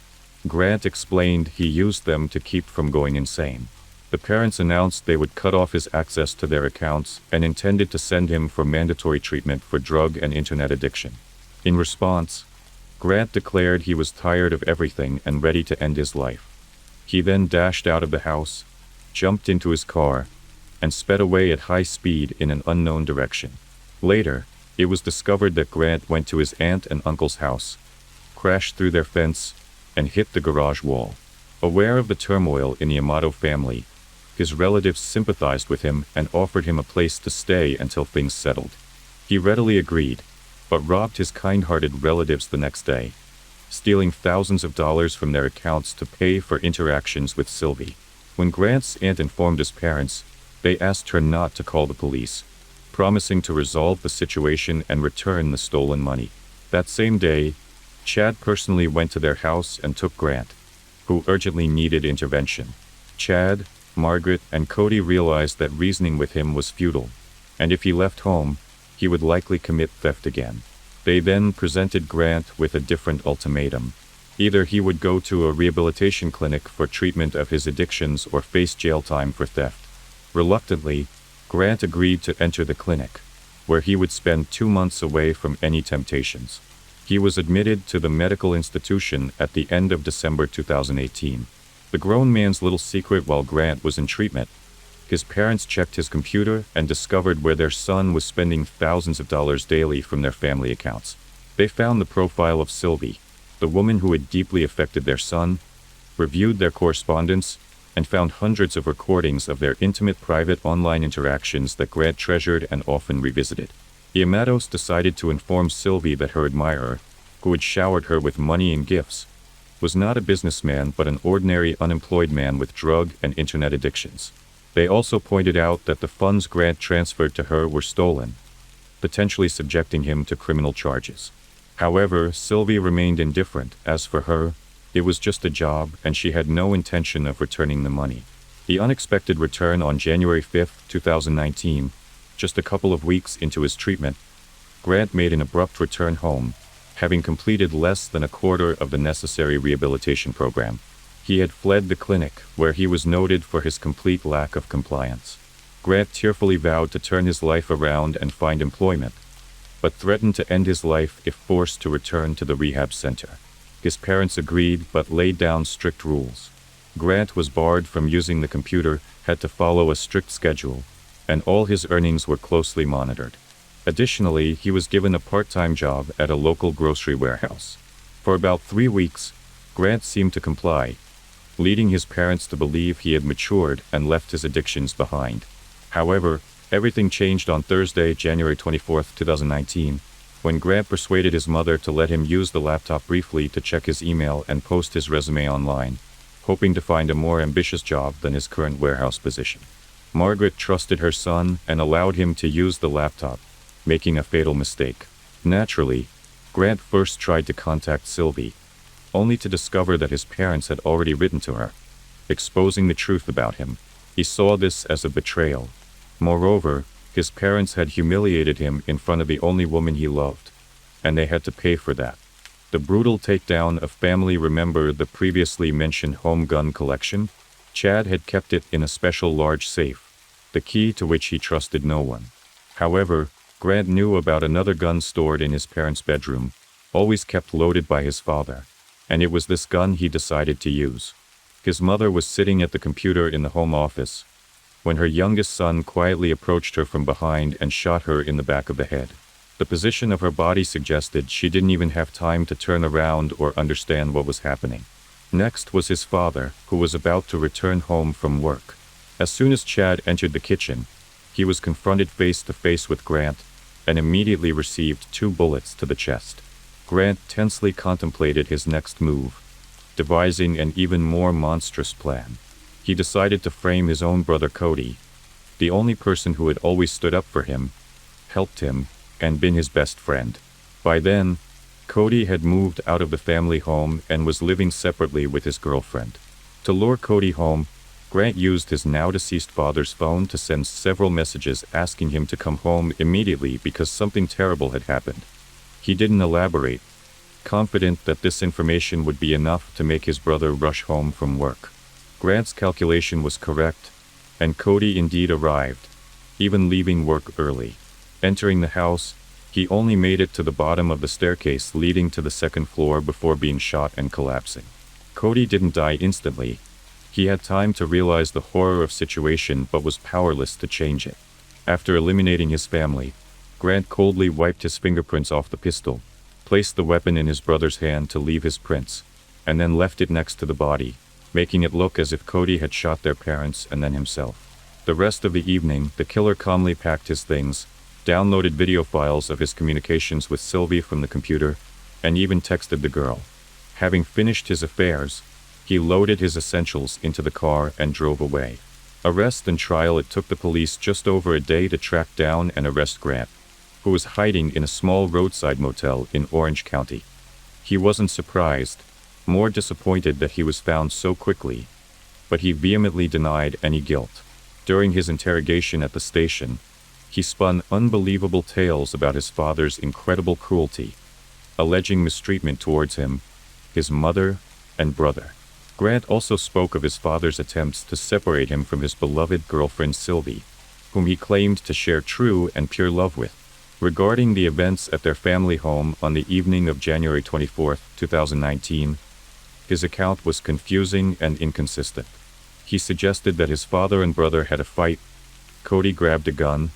Grant explained he used them to keep from going insane. The parents announced they would cut off his access to their accounts and intended to send him for mandatory treatment for drug and internet addiction. In response, Grant declared he was tired of everything and ready to end his life. He then dashed out of the house, jumped into his car, and sped away at high speed in an unknown direction. Later, it was discovered that Grant went to his aunt and uncle's house, crashed through their fence, and hit the garage wall. Aware of the turmoil in the Amato family, his relatives sympathized with him and offered him a place to stay until things settled. He readily agreed, but robbed his kind-hearted relatives the next day, stealing thousands of dollars from their accounts to pay for interactions with Sylvie. When Grant's aunt informed his parents, they asked her not to call the police, promising to resolve the situation and return the stolen money. That same day, Chad personally went to their house and took Grant, who urgently needed intervention. Chad, Margaret, and Cody realized that reasoning with him was futile, and if he left home, he would likely commit theft again. They then presented Grant with a different ultimatum: Either he would go to a rehabilitation clinic for treatment of his addictions or face jail time for theft. Reluctantly, Grant agreed to enter the clinic, where he would spend 2 months away from any temptations. He was admitted to the medical institution at the end of December 2018. The grown man's little secret while Grant was in treatment: his parents checked his computer and discovered where their son was spending thousands of dollars daily from their family accounts. They found the profile of Sylvie, the woman who had deeply affected their son, reviewed their correspondence, and found hundreds of recordings of their intimate private online interactions that Grant treasured and often revisited. The Amatos decided to inform Sylvie that her admirer, who had showered her with money and gifts, was not a businessman but an ordinary unemployed man with drug and internet addictions. They also pointed out that the funds Grant transferred to her were stolen, potentially subjecting him to criminal charges. However, Sylvie remained indifferent. As for her, it was just a job and she had no intention of returning the money. The unexpected return on January 5, 2019, just a couple of weeks into his treatment, Grant made an abrupt return home, having completed less than a quarter of the necessary rehabilitation program. He had fled the clinic, where he was noted for his complete lack of compliance. Grant tearfully vowed to turn his life around and find employment, but threatened to end his life if forced to return to the rehab center. His parents agreed but laid down strict rules. Grant was barred from using the computer, had to follow a strict schedule, and all his earnings were closely monitored. Additionally, he was given a part-time job at a local grocery warehouse. For about 3 weeks, Grant seemed to comply, leading his parents to believe he had matured and left his addictions behind. However, everything changed on Thursday, January 24, 2019, when Grant persuaded his mother to let him use the laptop briefly to check his email and post his resume online, hoping to find a more ambitious job than his current warehouse position. Margaret trusted her son and allowed him to use the laptop, making a fatal mistake. Naturally, Grant first tried to contact Sylvie, only to discover that his parents had already written to her, exposing the truth about him. He saw this as a betrayal. Moreover, his parents had humiliated him in front of the only woman he loved, and they had to pay for that. The brutal takedown of family. Remember the previously mentioned home gun collection? Chad had kept it in a special large safe, the key to which he trusted no one. However, Grant knew about another gun stored in his parents' bedroom, always kept loaded by his father, and it was this gun he decided to use. His mother was sitting at the computer in the home office when her youngest son quietly approached her from behind and shot her in the back of the head. The position of her body suggested she didn't even have time to turn around or understand what was happening. Next was his father, who was about to return home from work. As soon as Chad entered the kitchen, he was confronted face to face with Grant and immediately received 2 bullets to the chest. Grant tensely contemplated his next move, devising an even more monstrous plan. He decided to frame his own brother Cody, the only person who had always stood up for him, helped him, and been his best friend. By then, Cody had moved out of the family home and was living separately with his girlfriend. To lure Cody home, Grant used his now-deceased father's phone to send several messages asking him to come home immediately because something terrible had happened. He didn't elaborate, confident that this information would be enough to make his brother rush home from work. Grant's calculation was correct, and Cody indeed arrived, even leaving work early. Entering the house, he only made it to the bottom of the staircase leading to the second floor before being shot and collapsing. Cody didn't die instantly. He had time to realize the horror of the situation but was powerless to change it. After eliminating his family, Grant coldly wiped his fingerprints off the pistol, placed the weapon in his brother's hand to leave his prints, and then left it next to the body, making it look as if Cody had shot their parents and then himself. The rest of the evening, the killer calmly packed his things, downloaded video files of his communications with Sylvie from the computer, and even texted the girl. Having finished his affairs, he loaded his essentials into the car and drove away. Arrest and trial. It took the police just over a day to track down and arrest Grant, who was hiding in a small roadside motel in Orange County. He wasn't surprised, more disappointed that he was found so quickly, but he vehemently denied any guilt. During his interrogation at the station, he spun unbelievable tales about his father's incredible cruelty, alleging mistreatment towards him, his mother, and brother. Grant also spoke of his father's attempts to separate him from his beloved girlfriend Sylvie, whom he claimed to share true and pure love with. Regarding the events at their family home on the evening of January 24, 2019, his account was confusing and inconsistent. He suggested that his father and brother had a fight, Cody grabbed a gun,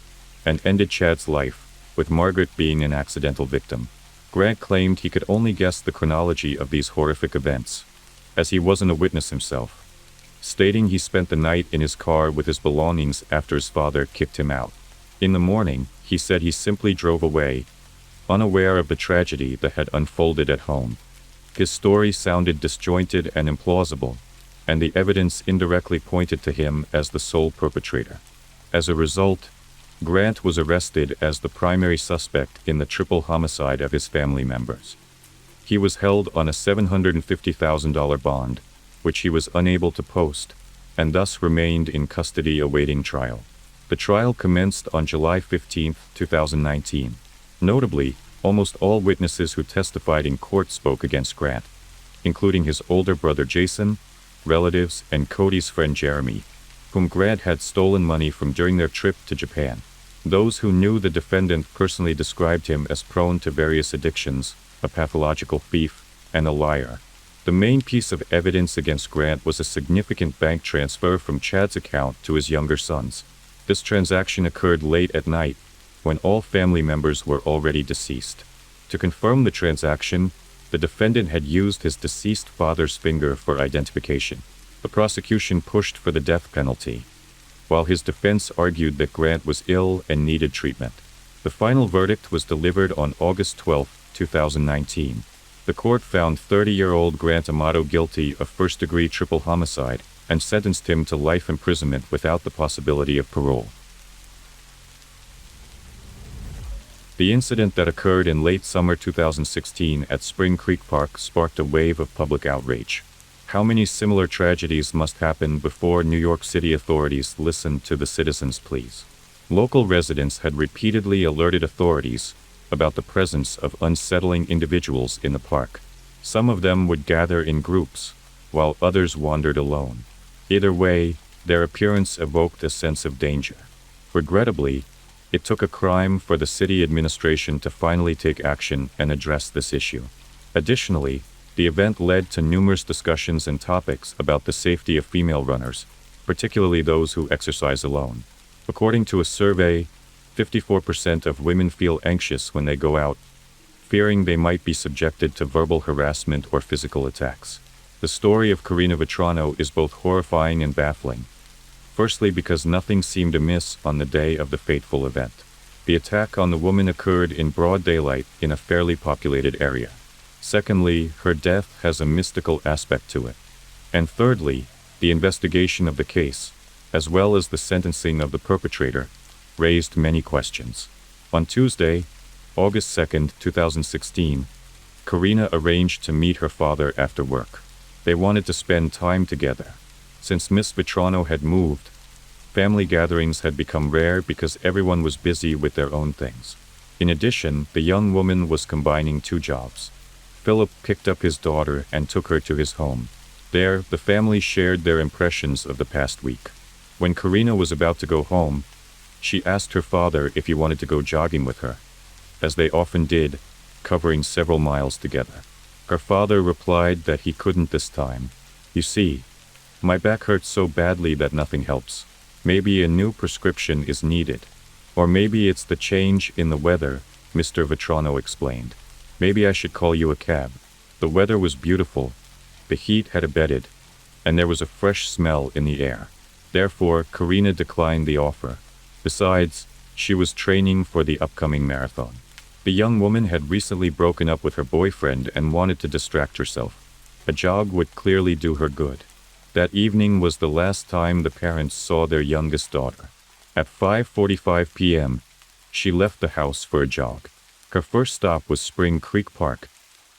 and ended Chad's life, with Margaret being an accidental victim. Grant claimed he could only guess the chronology of these horrific events, as he wasn't a witness himself, stating he spent the night in his car with his belongings after his father kicked him out. In the morning, he said he simply drove away, unaware of the tragedy that had unfolded at home. His story sounded disjointed and implausible, and the evidence indirectly pointed to him as the sole perpetrator. As a result, Grant was arrested as the primary suspect in the triple homicide of his family members. He was held on a $750,000 bond, which he was unable to post, and thus remained in custody awaiting trial. The trial commenced on July 15, 2019. Notably, almost all witnesses who testified in court spoke against Grant, including his older brother Jason, relatives, and Cody's friend Jeremy, whom Grant had stolen money from during their trip to Japan. Those who knew the defendant personally described him as prone to various addictions, a pathological thief, and a liar. The main piece of evidence against Grant was a significant bank transfer from Chad's account to his younger sons. This transaction occurred late at night, when all family members were already deceased. To confirm the transaction, the defendant had used his deceased father's finger for identification. The prosecution pushed for the death penalty, while his defense argued that Grant was ill and needed treatment. The final verdict was delivered on August 12, 2019. The court found 30-year-old Grant Amato guilty of first-degree triple homicide and sentenced him to life imprisonment without the possibility of parole. The incident that occurred in late summer 2016 at Spring Creek Park sparked a wave of public outrage. How many similar tragedies must happen before New York City authorities listened to the citizens' pleas? Local residents had repeatedly alerted authorities about the presence of unsettling individuals in the park. Some of them would gather in groups, while others wandered alone. Either way, their appearance evoked a sense of danger. Regrettably, it took a crime for the city administration to finally take action and address this issue. Additionally, the event led to numerous discussions and topics about the safety of female runners, particularly those who exercise alone. According to a survey, 54% of women feel anxious when they go out, fearing they might be subjected to verbal harassment or physical attacks. The story of Karina Vetrano is both horrifying and baffling. Firstly, because nothing seemed amiss on the day of the fateful event. The attack on the woman occurred in broad daylight in a fairly populated area. Secondly, her death has a mystical aspect to it. And thirdly, the investigation of the case, as well as the sentencing of the perpetrator, raised many questions. On Tuesday, August 2, 2016, Karina arranged to meet her father after work. They wanted to spend time together. Since Miss Vetrano had moved, family gatherings had become rare because everyone was busy with their own things. In addition, the young woman was combining two jobs. Philip picked up his daughter and took her to his home. There, the family shared their impressions of the past week. When Karina was about to go home, she asked her father if he wanted to go jogging with her, as they often did, covering several miles together. Her father replied that he couldn't this time. "You see, my back hurts so badly that nothing helps. Maybe a new prescription is needed. Or maybe it's the change in the weather," Mr. Vetrano explained. "Maybe I should call you a cab." The weather was beautiful, the heat had abated, and there was a fresh smell in the air. Therefore, Karina declined the offer. Besides, she was training for the upcoming marathon. The young woman had recently broken up with her boyfriend and wanted to distract herself. A jog would clearly do her good. That evening was the last time the parents saw their youngest daughter. At 5:45 p.m., she left the house for a jog. Her first stop was Spring Creek Park,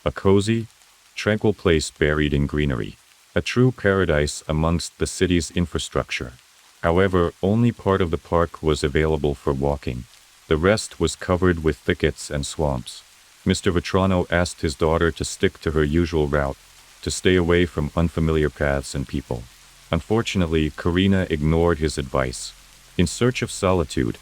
a cozy, tranquil place buried in greenery, a true paradise amongst the city's infrastructure. However, only part of the park was available for walking. The rest was covered with thickets and swamps. Mr. Vetrano asked his daughter to stick to her usual route, to stay away from unfamiliar paths and people. Unfortunately, Karina ignored his advice. In search of solitude,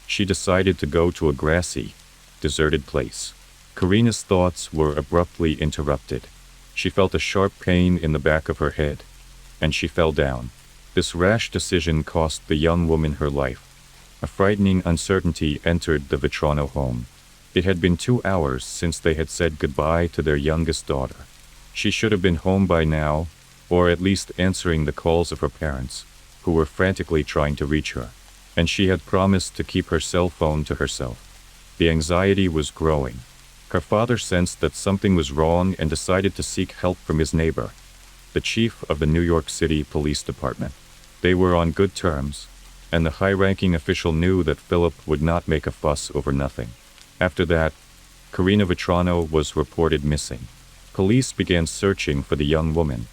she decided to go to a grassy, deserted place. Karina's thoughts were abruptly interrupted. She felt a sharp pain in the back of her head, and she fell down. This rash decision cost the young woman her life. A frightening uncertainty entered the Vetrano home. It had been 2 hours since they had said goodbye to their youngest daughter. She should have been home by now, or at least answering the calls of her parents, who were frantically trying to reach her. And she had promised to keep her cell phone to herself. The anxiety was growing. Her father sensed that something was wrong and decided to seek help from his neighbor, the chief of the New York City Police Department. They were on good terms, and the high-ranking official knew that Philip would not make a fuss over nothing. After that, Karina Vetrano was reported missing. Police began searching for the young woman,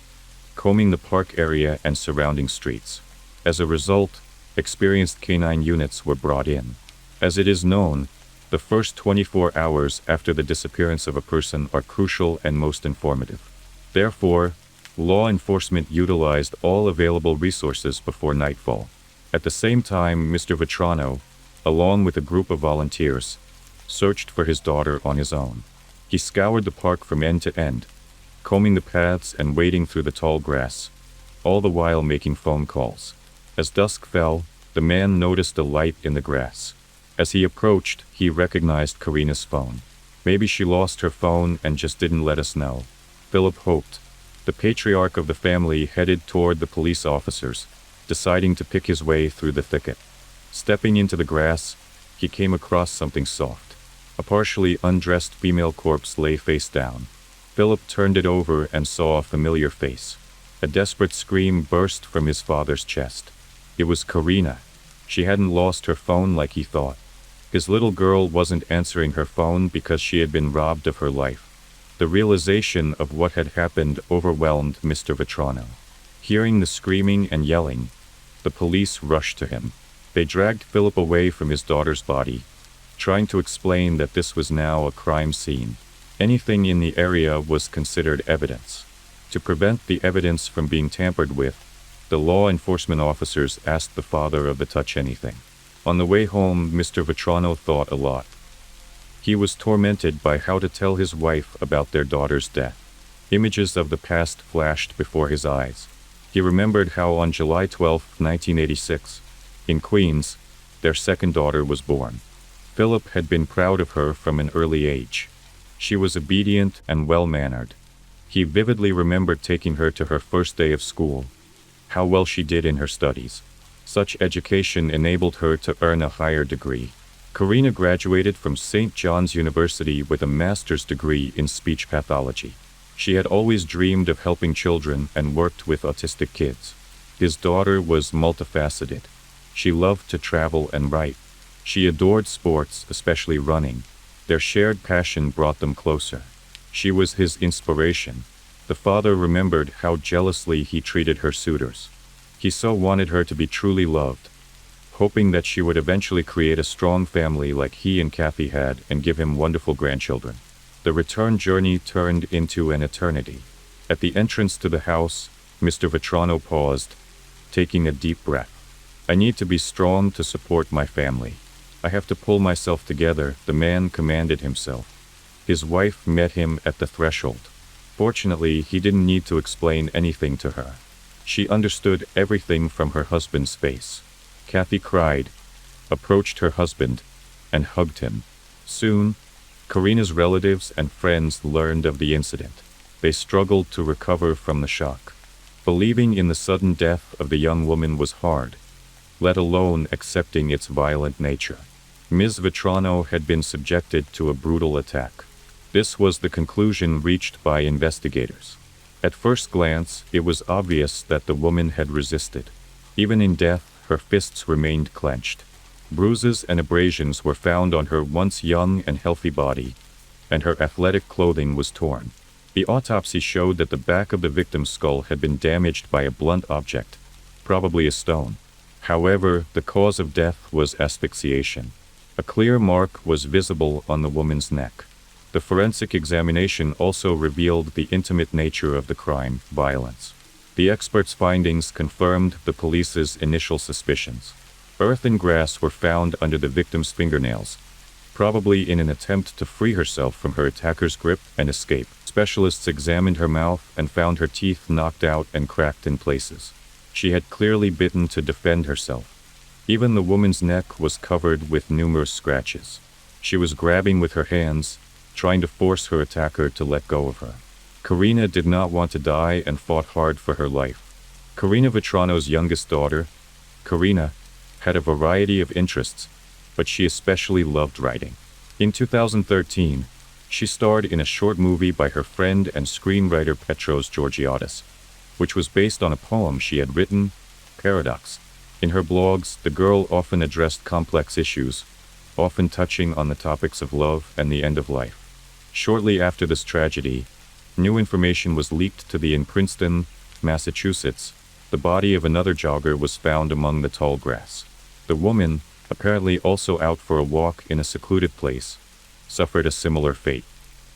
combing the park area and surrounding streets. As a result, experienced canine units were brought in. As it is known, the first 24 hours after the disappearance of a person are crucial and most informative. Therefore, law enforcement utilized all available resources before nightfall. At the same time, Mr. Vetrano, along with a group of volunteers, searched for his daughter on his own. He scoured the park from end to end, combing the paths and wading through the tall grass, all the while making phone calls. As dusk fell, the man noticed a light in the grass. As he approached, he recognized Karina's phone. Maybe she lost her phone and just didn't let us know, Philip hoped. The patriarch of the family headed toward the police officers, deciding to pick his way through the thicket. Stepping into the grass, he came across something soft. A partially undressed female corpse lay face down. Philip turned it over and saw a familiar face. A desperate scream burst from his father's chest. It was Karina. She hadn't lost her phone like he thought. His little girl wasn't answering her phone because she had been robbed of her life. The realization of what had happened overwhelmed Mr. Vetrano. Hearing the screaming and yelling, the police rushed to him. They dragged Philip away from his daughter's body, trying to explain that this was now a crime scene. Anything in the area was considered evidence. To prevent the evidence from being tampered with, the law enforcement officers asked the father of the touch anything. On the way home, Mr. Vetrano thought a lot. He was tormented by how to tell his wife about their daughter's death. Images of the past flashed before his eyes. He remembered how on July 12, 1986, in Queens, their second daughter was born. Philip had been proud of her from an early age. She was obedient and well-mannered. He vividly remembered taking her to her first day of school, how well she did in her studies. Such education enabled her to earn a higher degree. Karina graduated from St. John's University with a master's degree in speech pathology. She had always dreamed of helping children and worked with autistic kids. His daughter was multifaceted. She loved to travel and write. She adored sports, especially running. Their shared passion brought them closer. She was his inspiration. The father remembered how jealously he treated her suitors. He so wanted her to be truly loved, hoping that she would eventually create a strong family like he and Kathy had and give him wonderful grandchildren. The return journey turned into an eternity. At the entrance to the house, Mr. Vetrano paused, taking a deep breath. I need to be strong to support my family. I have to pull myself together, the man commanded himself. His wife met him at the threshold. Fortunately, he didn't need to explain anything to her. She understood everything from her husband's face. Kathy cried, approached her husband, and hugged him. Soon, Karina's relatives and friends learned of the incident. They struggled to recover from the shock. Believing in the sudden death of the young woman was hard, let alone accepting its violent nature. Ms. Vetrano had been subjected to a brutal attack. This was the conclusion reached by investigators. At first glance, it was obvious that the woman had resisted. Even in death, her fists remained clenched. Bruises and abrasions were found on her once young and healthy body, and her athletic clothing was torn. The autopsy showed that the back of the victim's skull had been damaged by a blunt object, probably a stone. However, the cause of death was asphyxiation. A clear mark was visible on the woman's neck. The forensic examination also revealed the intimate nature of the crime, violence. The experts' findings confirmed the police's initial suspicions. Earth and grass were found under the victim's fingernails, probably in an attempt to free herself from her attacker's grip and escape. Specialists examined her mouth and found her teeth knocked out and cracked in places. She had clearly bitten to defend herself. Even the woman's neck was covered with numerous scratches. She was grabbing with her hands, trying to force her attacker to let go of her. Karina did not want to die and fought hard for her life. Karina Vetrano's youngest daughter, Karina, had a variety of interests, but she especially loved writing. In 2013, she starred in a short movie by her friend and screenwriter Petros Georgiadis, which was based on a poem she had written, Paradox. In her blogs, the girl often addressed complex issues, often touching on the topics of love and the end of life. Shortly after this tragedy, new information was leaked to in Princeton, Massachusetts. The body of another jogger was found among the tall grass. The woman, apparently also out for a walk in a secluded place, suffered a similar fate.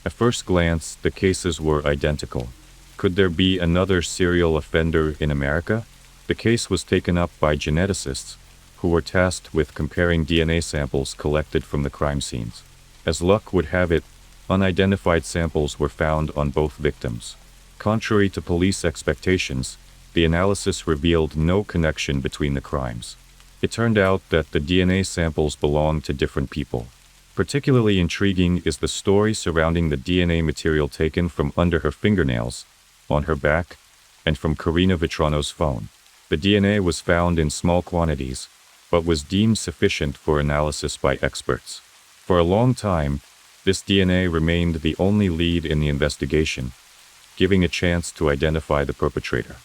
At first glance, the cases were identical. Could there be another serial offender in America? The case was taken up by geneticists, who were tasked with comparing DNA samples collected from the crime scenes. As luck would have it, unidentified samples were found on both victims. Contrary to police expectations, the analysis revealed no connection between the crimes. It turned out that the DNA samples belonged to different people. Particularly intriguing is the story surrounding the DNA material taken from under her fingernails, on her back, and from Karina Vetrano's phone. The DNA was found in small quantities, but was deemed sufficient for analysis by experts. For a long time, this DNA remained the only lead in the investigation, giving a chance to identify the perpetrator.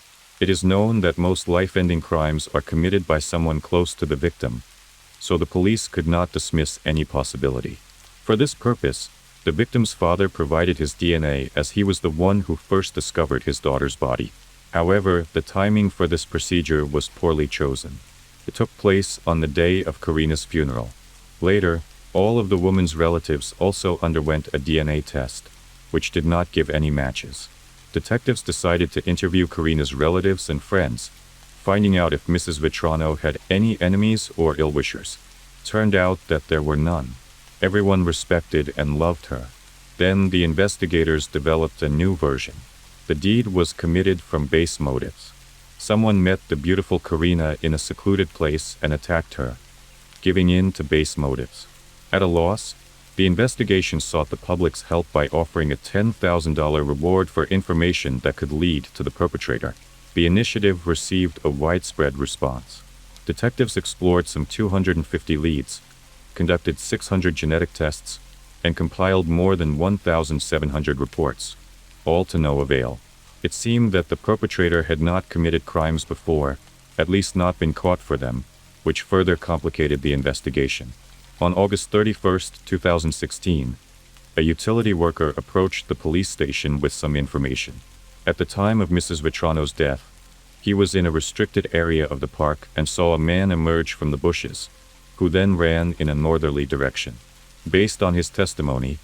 It is known that most life-ending crimes are committed by someone close to the victim, so the police could not dismiss any possibility. For this purpose, the victim's father provided his DNA as he was the one who first discovered his daughter's body. However, the timing for this procedure was poorly chosen. It took place on the day of Karina's funeral. Later, all of the woman's relatives also underwent a DNA test, which did not give any matches. Detectives decided to interview Karina's relatives and friends, finding out if Mrs. Vetrano had any enemies or ill-wishers. Turned out that there were none. Everyone respected and loved her. Then the investigators developed a new version. The deed was committed from base motives. Someone met the beautiful Karina in a secluded place and attacked her, giving in to base motives. At a loss, the investigation sought the public's help by offering a $10,000 reward for information that could lead to the perpetrator. The initiative received a widespread response. Detectives explored some 250 leads, conducted 600 genetic tests, and compiled more than 1,700 reports, all to no avail. It seemed that the perpetrator had not committed crimes before, at least not been caught for them, which further complicated the investigation. On August 31, 2016, a utility worker approached the police station with some information. At the time of Mrs. Vetrano's death, he was in a restricted area of the park and saw a man emerge from the bushes, who then ran in a northerly direction. Based on his testimony,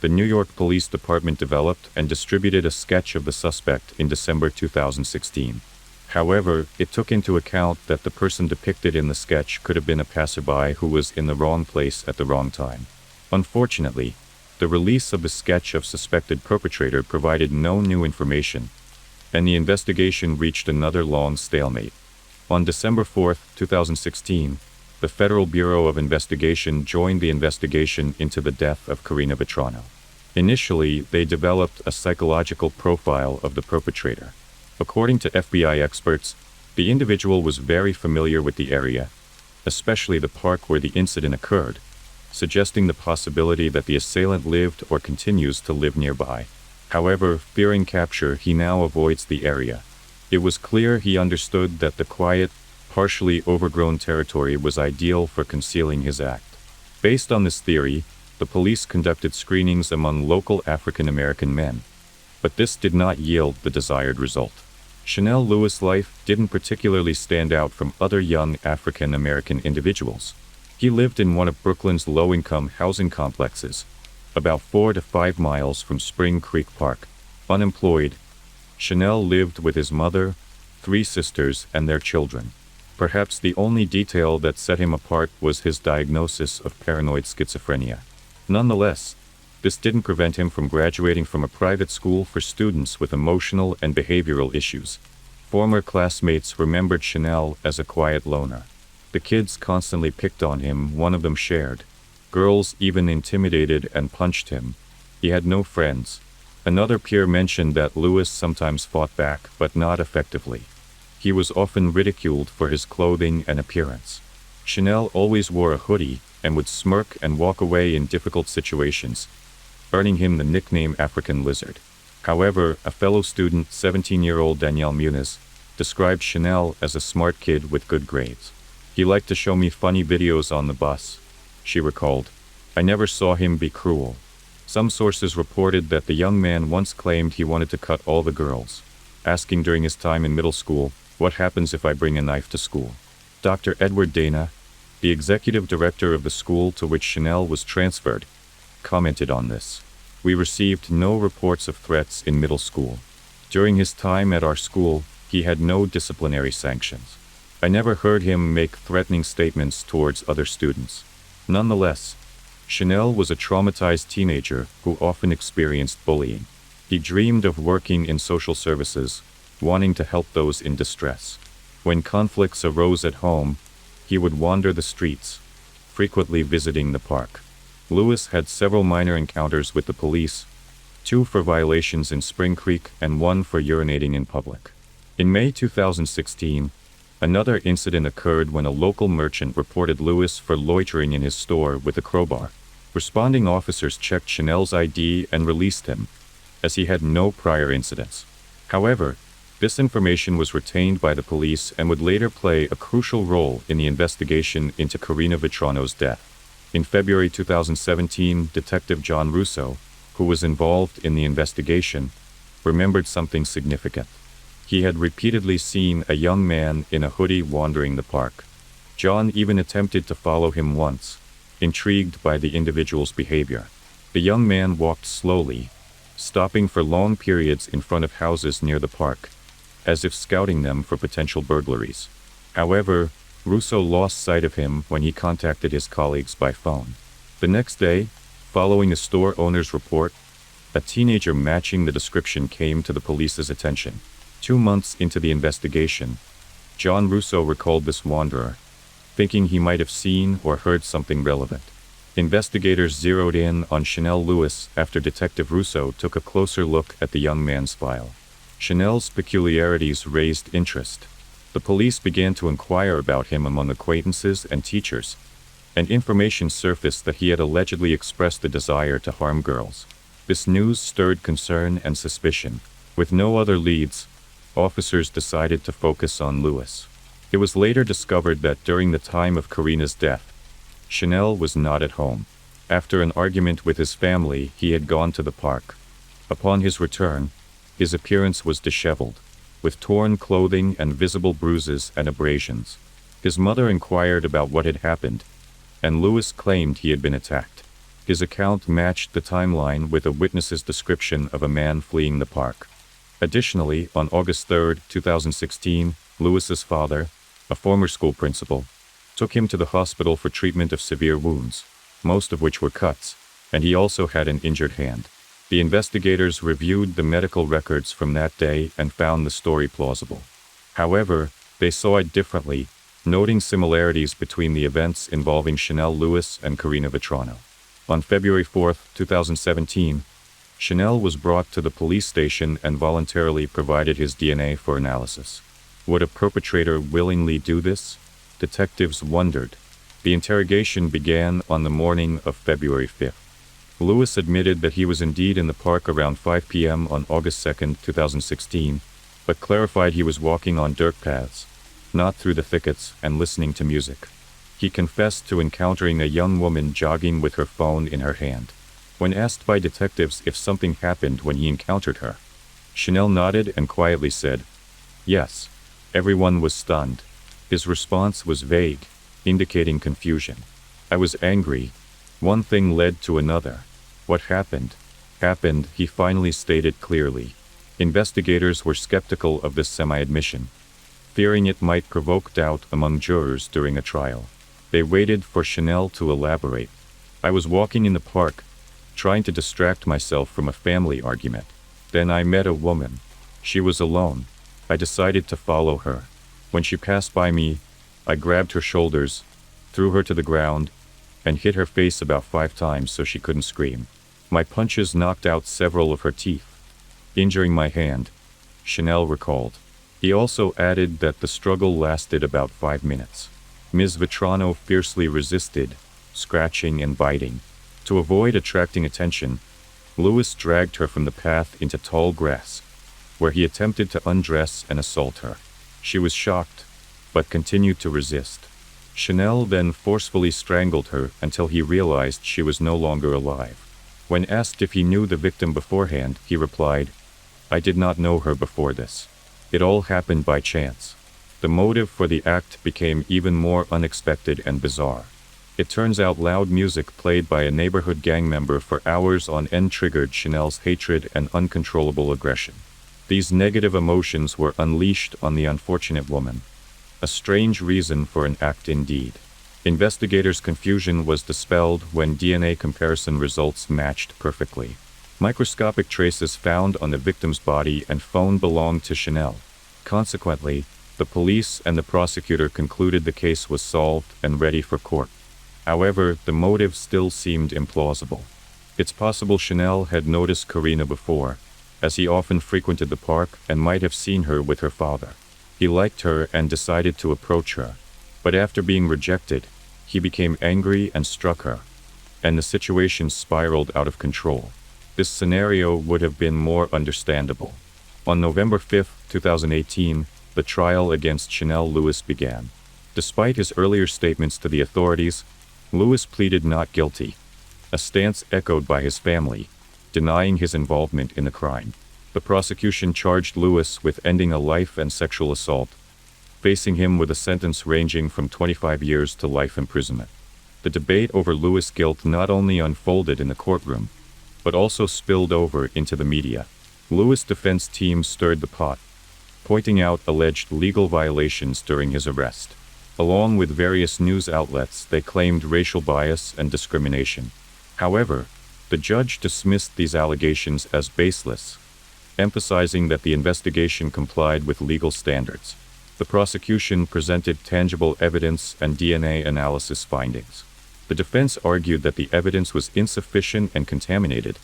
the New York Police Department developed and distributed a sketch of the suspect in December 2016. However, it took into account that the person depicted in the sketch could have been a passerby who was in the wrong place at the wrong time. Unfortunately, the release of the sketch of suspected perpetrator provided no new information, and the investigation reached another long stalemate. On December 4, 2016, the Federal Bureau of Investigation joined the investigation into the death of Karina Vetrano. Initially, they developed a psychological profile of the perpetrator. According to FBI experts, the individual was very familiar with the area, especially the park where the incident occurred, suggesting the possibility that the assailant lived or continues to live nearby. However, fearing capture, he now avoids the area. It was clear he understood that the quiet, partially overgrown territory was ideal for concealing his act. Based on this theory, the police conducted screenings among local African American men, but this did not yield the desired result. Chanel Lewis' life didn't particularly stand out from other young African American individuals. He lived in one of Brooklyn's low-income housing complexes, about 4 to 5 miles from Spring Creek Park. Unemployed, Chanel lived with his mother, 3 sisters, and their children. Perhaps the only detail that set him apart was his diagnosis of paranoid schizophrenia. Nonetheless, this didn't prevent him from graduating from a private school for students with emotional and behavioral issues. Former classmates remembered Chanel as a quiet loner. The kids constantly picked on him, one of them shared. Girls even intimidated and punched him. He had no friends. Another peer mentioned that Lewis sometimes fought back, but not effectively. He was often ridiculed for his clothing and appearance. Chanel always wore a hoodie and would smirk and walk away in difficult situations, earning him the nickname African Lizard. However, a fellow student, 17-year-old Danielle Muniz, described Chanel as a smart kid with good grades. He liked to show me funny videos on the bus, she recalled. I never saw him be cruel. Some sources reported that the young man once claimed he wanted to cut all the girls, asking during his time in middle school, "What happens if I bring a knife to school?" Dr. Edward Dana, the executive director of the school to which Chanel was transferred, commented on this. We received no reports of threats in middle school. During his time at our school, he had no disciplinary sanctions. I never heard him make threatening statements towards other students. Nonetheless, Chanel was a traumatized teenager who often experienced bullying. He dreamed of working in social services, wanting to help those in distress. When conflicts arose at home, he would wander the streets, frequently visiting the park. Lewis had several minor encounters with the police, 2 for violations in Spring Creek and 1 for urinating in public. In May 2016, another incident occurred when a local merchant reported Lewis for loitering in his store with a crowbar. Responding officers checked Chanel's ID and released him, as he had no prior incidents. However, this information was retained by the police and would later play a crucial role in the investigation into Karina Vitrano's death. In February 2017, Detective John Russo, who was involved in the investigation, remembered something significant. He had repeatedly seen a young man in a hoodie wandering the park. John even attempted to follow him once, intrigued by the individual's behavior. The young man walked slowly, stopping for long periods in front of houses near the park, as if scouting them for potential burglaries. However, Russo lost sight of him when he contacted his colleagues by phone. The next day, following a store owner's report, a teenager matching the description came to the police's attention. 2 months into the investigation, John Russo recalled this wanderer, thinking he might have seen or heard something relevant. Investigators zeroed in on Chanel Lewis after Detective Russo took a closer look at the young man's file. Chanel's peculiarities raised interest. The police began to inquire about him among acquaintances and teachers, and information surfaced that he had allegedly expressed a desire to harm girls. This news stirred concern and suspicion. With no other leads, officers decided to focus on Lewis. It was later discovered that during the time of Karina's death, Chanel was not at home. After an argument with his family, he had gone to the park. Upon his return, his appearance was disheveled, with torn clothing and visible bruises and abrasions. His mother inquired about what had happened, and Lewis claimed he had been attacked. His account matched the timeline with a witness's description of a man fleeing the park. Additionally, on August 3, 2016, Lewis's father, a former school principal, took him to the hospital for treatment of severe wounds, most of which were cuts, and he also had an injured hand. The investigators reviewed the medical records from that day and found the story plausible. However, they saw it differently, noting similarities between the events involving Chanel Lewis and Karina Vitrano. On February 4, 2017, Chanel was brought to the police station and voluntarily provided his DNA for analysis. Would a perpetrator willingly do this? Detectives wondered. The interrogation began on the morning of February 5th. Lewis admitted that he was indeed in the park around 5 p.m. on August 2, 2016, but clarified he was walking on dirt paths, not through the thickets, and listening to music. He confessed to encountering a young woman jogging with her phone in her hand. When asked by detectives if something happened when he encountered her, Chanel nodded and quietly said, "Yes." Everyone was stunned. His response was vague, indicating confusion. "I was angry. One thing led to another. What happened, he finally stated clearly. Investigators were skeptical of this semi-admission, fearing it might provoke doubt among jurors during a trial. They waited for Chanel to elaborate. I was walking in the park, trying to distract myself from a family argument. Then I met a woman. She was alone. I decided to follow her. When she passed by me, I grabbed her shoulders, threw her to the ground, and hit her face about 5 times so she couldn't scream. My punches knocked out several of her teeth, injuring my hand, Chanel recalled. He also added that the struggle lasted about 5 minutes. Ms. Vetrano fiercely resisted, scratching and biting. To avoid attracting attention, Lewis dragged her from the path into tall grass, where he attempted to undress and assault her. She was shocked, but continued to resist. Chanel then forcefully strangled her until he realized she was no longer alive. When asked if he knew the victim beforehand, he replied, "I did not know her before this. It all happened by chance." The motive for the act became even more unexpected and bizarre. It turns out loud music played by a neighborhood gang member for hours on end triggered Chanel's hatred and uncontrollable aggression. These negative emotions were unleashed on the unfortunate woman. A strange reason for an act indeed. Investigators' confusion was dispelled when DNA comparison results matched perfectly. Microscopic traces found on the victim's body and phone belonged to Chanel. Consequently, the police and the prosecutor concluded the case was solved and ready for court. However, the motive still seemed implausible. It's possible Chanel had noticed Karina before, as he often frequented the park and might have seen her with her father. He liked her and decided to approach her, but after being rejected, he became angry and struck her, and the situation spiraled out of control. This scenario would have been more understandable. On November 5, 2018, the trial against Chanel Lewis began. Despite his earlier statements to the authorities, Lewis pleaded not guilty, a stance echoed by his family, denying his involvement in the crime. The prosecution charged Lewis with ending a life and sexual assault, facing him with a sentence ranging from 25 years to life imprisonment. The debate over Lewis' guilt not only unfolded in the courtroom, but also spilled over into the media. Lewis' defense team stirred the pot, pointing out alleged legal violations during his arrest. Along with various news outlets, they claimed racial bias and discrimination. However, the judge dismissed these allegations as baseless, emphasizing that the investigation complied with legal standards. The prosecution presented tangible evidence and DNA analysis findings. The defense argued that the evidence was insufficient and contaminated,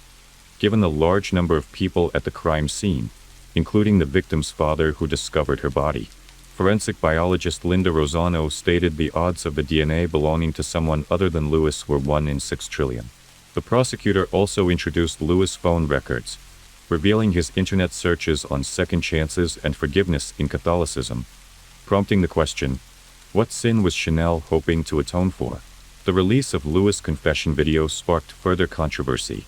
given the large number of people at the crime scene, including the victim's father who discovered her body. Forensic biologist Linda Rosano stated the odds of the DNA belonging to someone other than Lewis were 1 in 6 trillion. The prosecutor also introduced Lewis' phone records, revealing his internet searches on second chances and forgiveness in Catholicism, prompting the question, what sin was Chanel hoping to atone for? The release of Lewis' confession video sparked further controversy,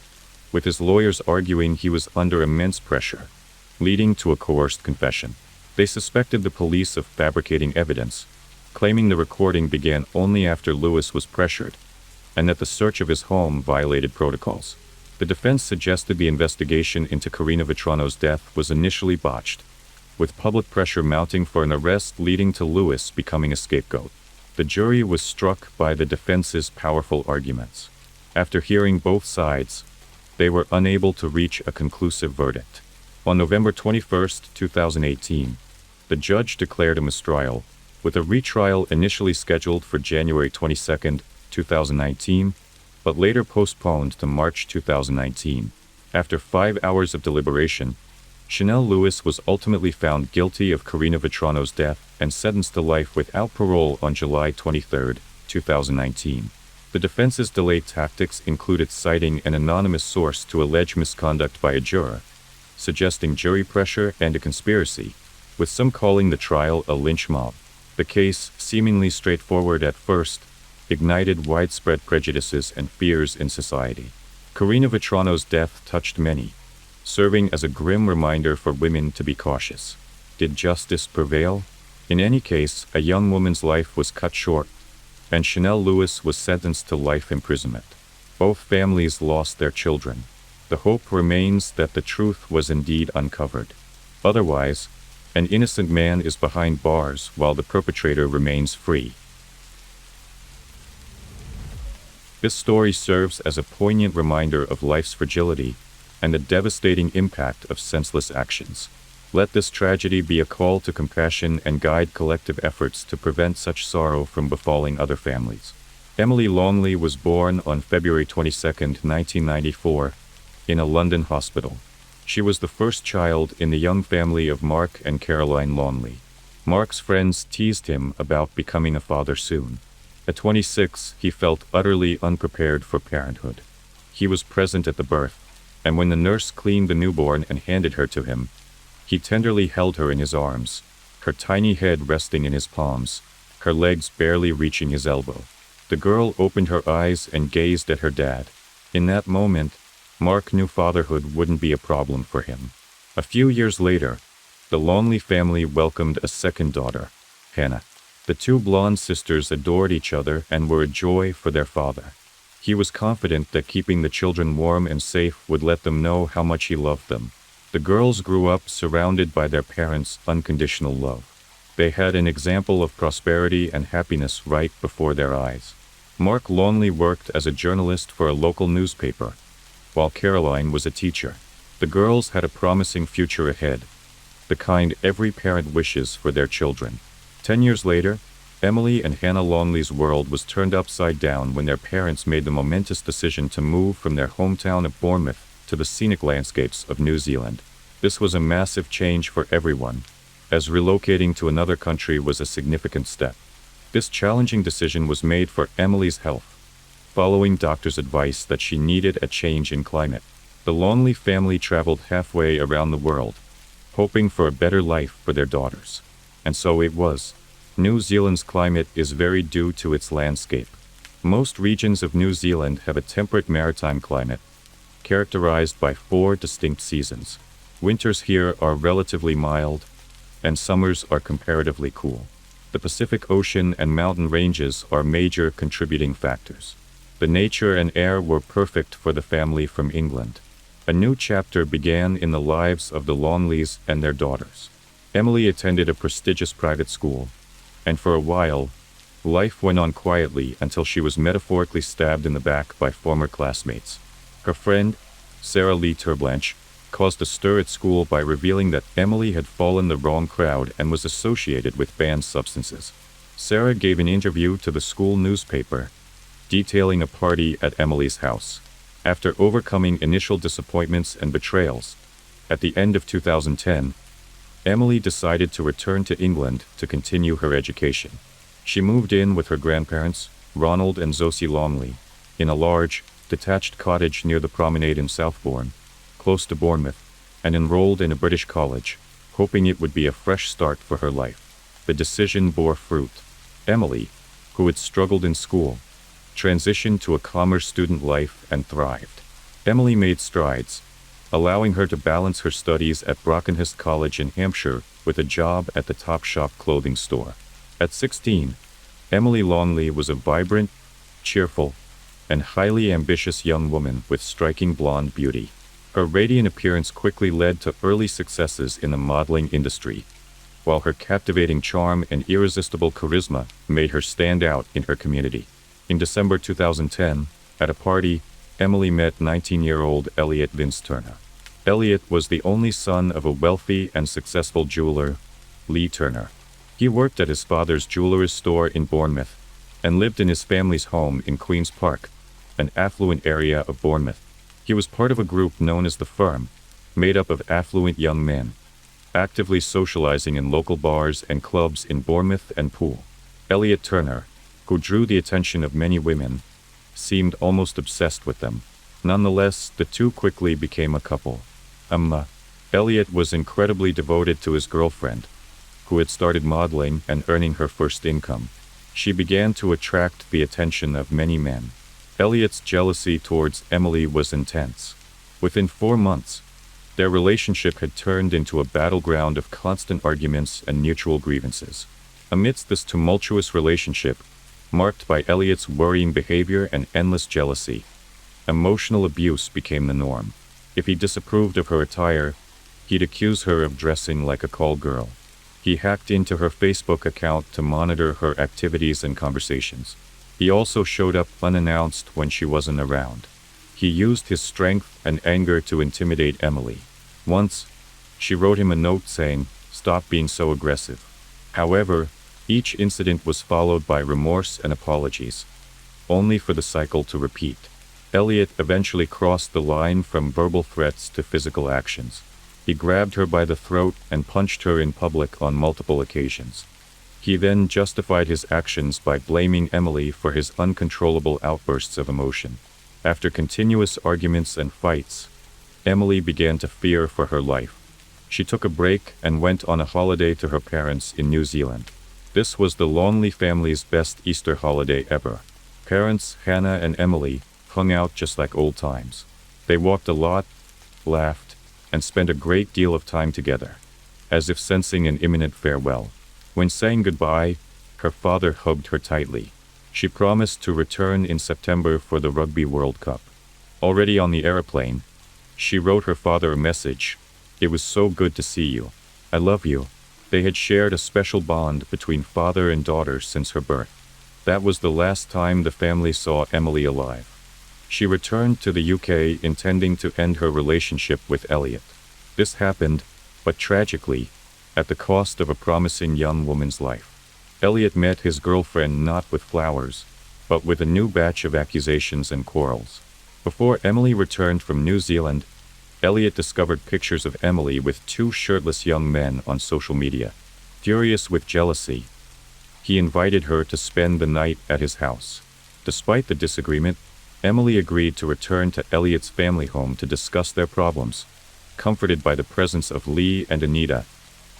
with his lawyers arguing he was under immense pressure, leading to a coerced confession. They suspected the police of fabricating evidence, claiming the recording began only after Lewis was pressured, and that the search of his home violated protocols. The defense suggested the investigation into Karina Vetrano's death was initially botched, with public pressure mounting for an arrest leading to Lewis becoming a scapegoat. The jury was struck by the defense's powerful arguments. After hearing both sides, they were unable to reach a conclusive verdict. On November 21, 2018, the judge declared a mistrial, with a retrial initially scheduled for January 22, 2019, but later postponed to March 2019. After 5 hours of deliberation, Chanel Lewis was ultimately found guilty of Karina Vetrano's death and sentenced to life without parole on July 23, 2019. The defense's delay tactics included citing an anonymous source to allege misconduct by a juror, suggesting jury pressure and a conspiracy, with some calling the trial a lynch mob. The case, seemingly straightforward at first, ignited widespread prejudices and fears in society. Karina Vetrano's death touched many, serving as a grim reminder for women to be cautious. Did justice prevail? In any case, a young woman's life was cut short, and Chanel Lewis was sentenced to life imprisonment. Both families lost their children. The hope remains that the truth was indeed uncovered. Otherwise, an innocent man is behind bars while the perpetrator remains free. This story serves as a poignant reminder of life's fragility and the devastating impact of senseless actions. Let this tragedy be a call to compassion and guide collective efforts to prevent such sorrow from befalling other families. Emily Longley was born on February 22, 1994, in a London hospital. She was the first child in the young family of Mark and Caroline Longley. Mark's friends teased him about becoming a father soon. At 26, he felt utterly unprepared for parenthood. He was present at the birth, and when the nurse cleaned the newborn and handed her to him, he tenderly held her in his arms, her tiny head resting in his palms, her legs barely reaching his elbow. The girl opened her eyes and gazed at her dad. In that moment, Mark knew fatherhood wouldn't be a problem for him. A few years later, the Longley family welcomed a second daughter, Hannah. The two blonde sisters adored each other and were a joy for their father. He was confident that keeping the children warm and safe would let them know how much he loved them. The girls grew up surrounded by their parents' unconditional love. They had an example of prosperity and happiness right before their eyes. Mark Longley worked as a journalist for a local newspaper, while Caroline was a teacher. The girls had a promising future ahead, the kind every parent wishes for their children. 10 years later, Emily and Hannah Longley's world was turned upside down when their parents made the momentous decision to move from their hometown of Bournemouth to the scenic landscapes of New Zealand. This was a massive change for everyone, as relocating to another country was a significant step. This challenging decision was made for Emily's health, following doctors' advice that she needed a change in climate. The Longley family traveled halfway around the world, hoping for a better life for their daughters. And so it was. New Zealand's climate is varied due to its landscape. Most regions of New Zealand have a temperate maritime climate, characterized by 4 distinct seasons. Winters here are relatively mild, and summers are comparatively cool. The Pacific Ocean and mountain ranges are major contributing factors. The nature and air were perfect for the family from England. A new chapter began in the lives of the Longleys and their daughters. Emily attended a prestigious private school, and for a while, life went on quietly until she was metaphorically stabbed in the back by former classmates. Her friend, Sarah Lee Terblanche, caused a stir at school by revealing that Emily had fallen the wrong crowd and was associated with banned substances. Sarah gave an interview to the school newspaper, detailing a party at Emily's house. After overcoming initial disappointments and betrayals, at the end of 2010, Emily decided to return to England to continue her education. She moved in with her grandparents, Ronald and Zosie Longley, in a large, detached cottage near the promenade in Southbourne, close to Bournemouth, and enrolled in a British college, hoping it would be a fresh start for her life. The decision bore fruit. Emily, who had struggled in school, transitioned to a commerce student life and thrived. Emily made strides, allowing her to balance her studies at Brockenhurst College in Hampshire with a job at the Topshop clothing store. At 16, Emily Longley was a vibrant, cheerful, and highly ambitious young woman with striking blonde beauty. Her radiant appearance quickly led to early successes in the modeling industry, while her captivating charm and irresistible charisma made her stand out in her community. In December 2010, at a party, Emily met 19-year-old Elliot Vince Turner. Elliot was the only son of a wealthy and successful jeweler, Lee Turner. He worked at his father's jeweller's store in Bournemouth, and lived in his family's home in Queen's Park, an affluent area of Bournemouth. He was part of a group known as The Firm, made up of affluent young men, actively socializing in local bars and clubs in Bournemouth and Poole. Elliot Turner, who drew the attention of many women, seemed almost obsessed with them. Nonetheless, the two quickly became a couple. Elliot was incredibly devoted to his girlfriend, who had started modeling and earning her first income. She began to attract the attention of many men. Elliot's jealousy towards Emily was intense. Within 4 months, their relationship had turned into a battleground of constant arguments and mutual grievances. Amidst this tumultuous relationship, marked by Elliot's worrying behavior and endless jealousy, Emotional abuse became the norm. If he disapproved of her attire, he'd accuse her of dressing like a call girl. He hacked into her Facebook account to monitor her activities and conversations. He also showed up unannounced when she wasn't around. He used his strength and anger to intimidate Emily. Once, she wrote him a note saying, "Stop being so aggressive." However, each incident was followed by remorse and apologies, only for the cycle to repeat. Elliot eventually crossed the line from verbal threats to physical actions. He grabbed her by the throat and punched her in public on multiple occasions. He then justified his actions by blaming Emily for his uncontrollable outbursts of emotion. After continuous arguments and fights, Emily began to fear for her life. She took a break and went on a holiday to her parents in New Zealand. This was the Lonely family's best Easter holiday ever. Parents Hannah and Emily hung out just like old times. They walked a lot, laughed, and spent a great deal of time together, as if sensing an imminent farewell. When saying goodbye, her father hugged her tightly. She promised to return in September for the Rugby World Cup. Already on the airplane, she wrote her father a message. "It was so good to see you. I love you." They had shared a special bond between father and daughter since her birth. That was the last time the family saw Emily alive. She returned to the UK intending to end her relationship with Elliot. This happened, but tragically, at the cost of a promising young woman's life. Elliot met his girlfriend not with flowers, but with a new batch of accusations and quarrels. Before Emily returned from New Zealand, Elliot discovered pictures of Emily with two shirtless young men on social media. Furious with jealousy, he invited her to spend the night at his house. Despite the disagreement, Emily agreed to return to Elliot's family home to discuss their problems, comforted by the presence of Lee and Anita,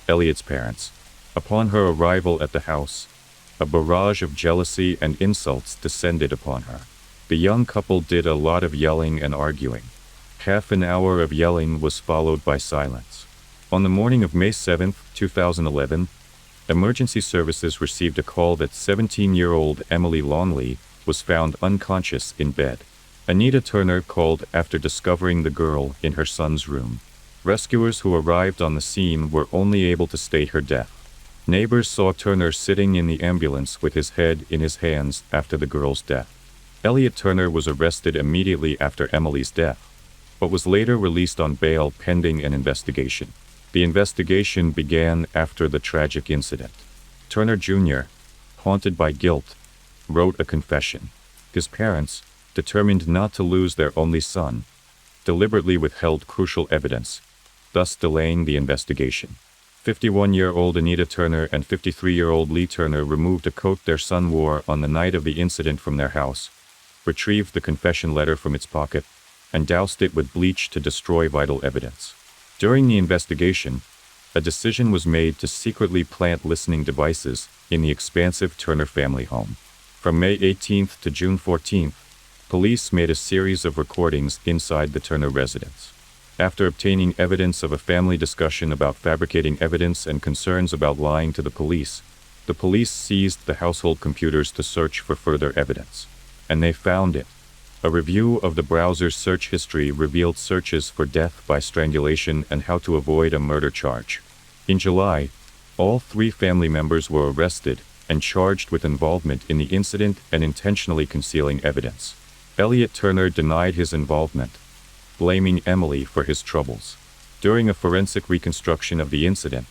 Elliot's parents. Upon her arrival at the house, a barrage of jealousy and insults descended upon her. The young couple did a lot of yelling and arguing. Half an hour of yelling was followed by silence. On the morning of May 7, 2011, emergency services received a call that 17-year-old Emily Longley was found unconscious in bed. Anita Turner called after discovering the girl in her son's room. Rescuers who arrived on the scene were only able to state her death. Neighbors saw Turner sitting in the ambulance with his head in his hands after the girl's death. Elliot Turner was arrested immediately after Emily's death, but was later released on bail pending an investigation. The investigation began after the tragic incident. Turner Jr., haunted by guilt, wrote a confession. His parents, determined not to lose their only son, deliberately withheld crucial evidence, thus delaying the investigation. 51-year-old Anita Turner and 53-year-old Lee Turner removed a coat their son wore on the night of the incident from their house, retrieved the confession letter from its pocket, and doused it with bleach to destroy vital evidence. During the investigation, a decision was made to secretly plant listening devices in the expansive Turner family home. From May 18th to June 14th, police made a series of recordings inside the Turner residence. After obtaining evidence of a family discussion about fabricating evidence and concerns about lying to the police seized the household computers to search for further evidence. And they found it. A review of the browser's search history revealed searches for death by strangulation and how to avoid a murder charge. In July, all three family members were arrested and charged with involvement in the incident and intentionally concealing evidence. Elliot Turner denied his involvement, blaming Emily for his troubles. During a forensic reconstruction of the incident,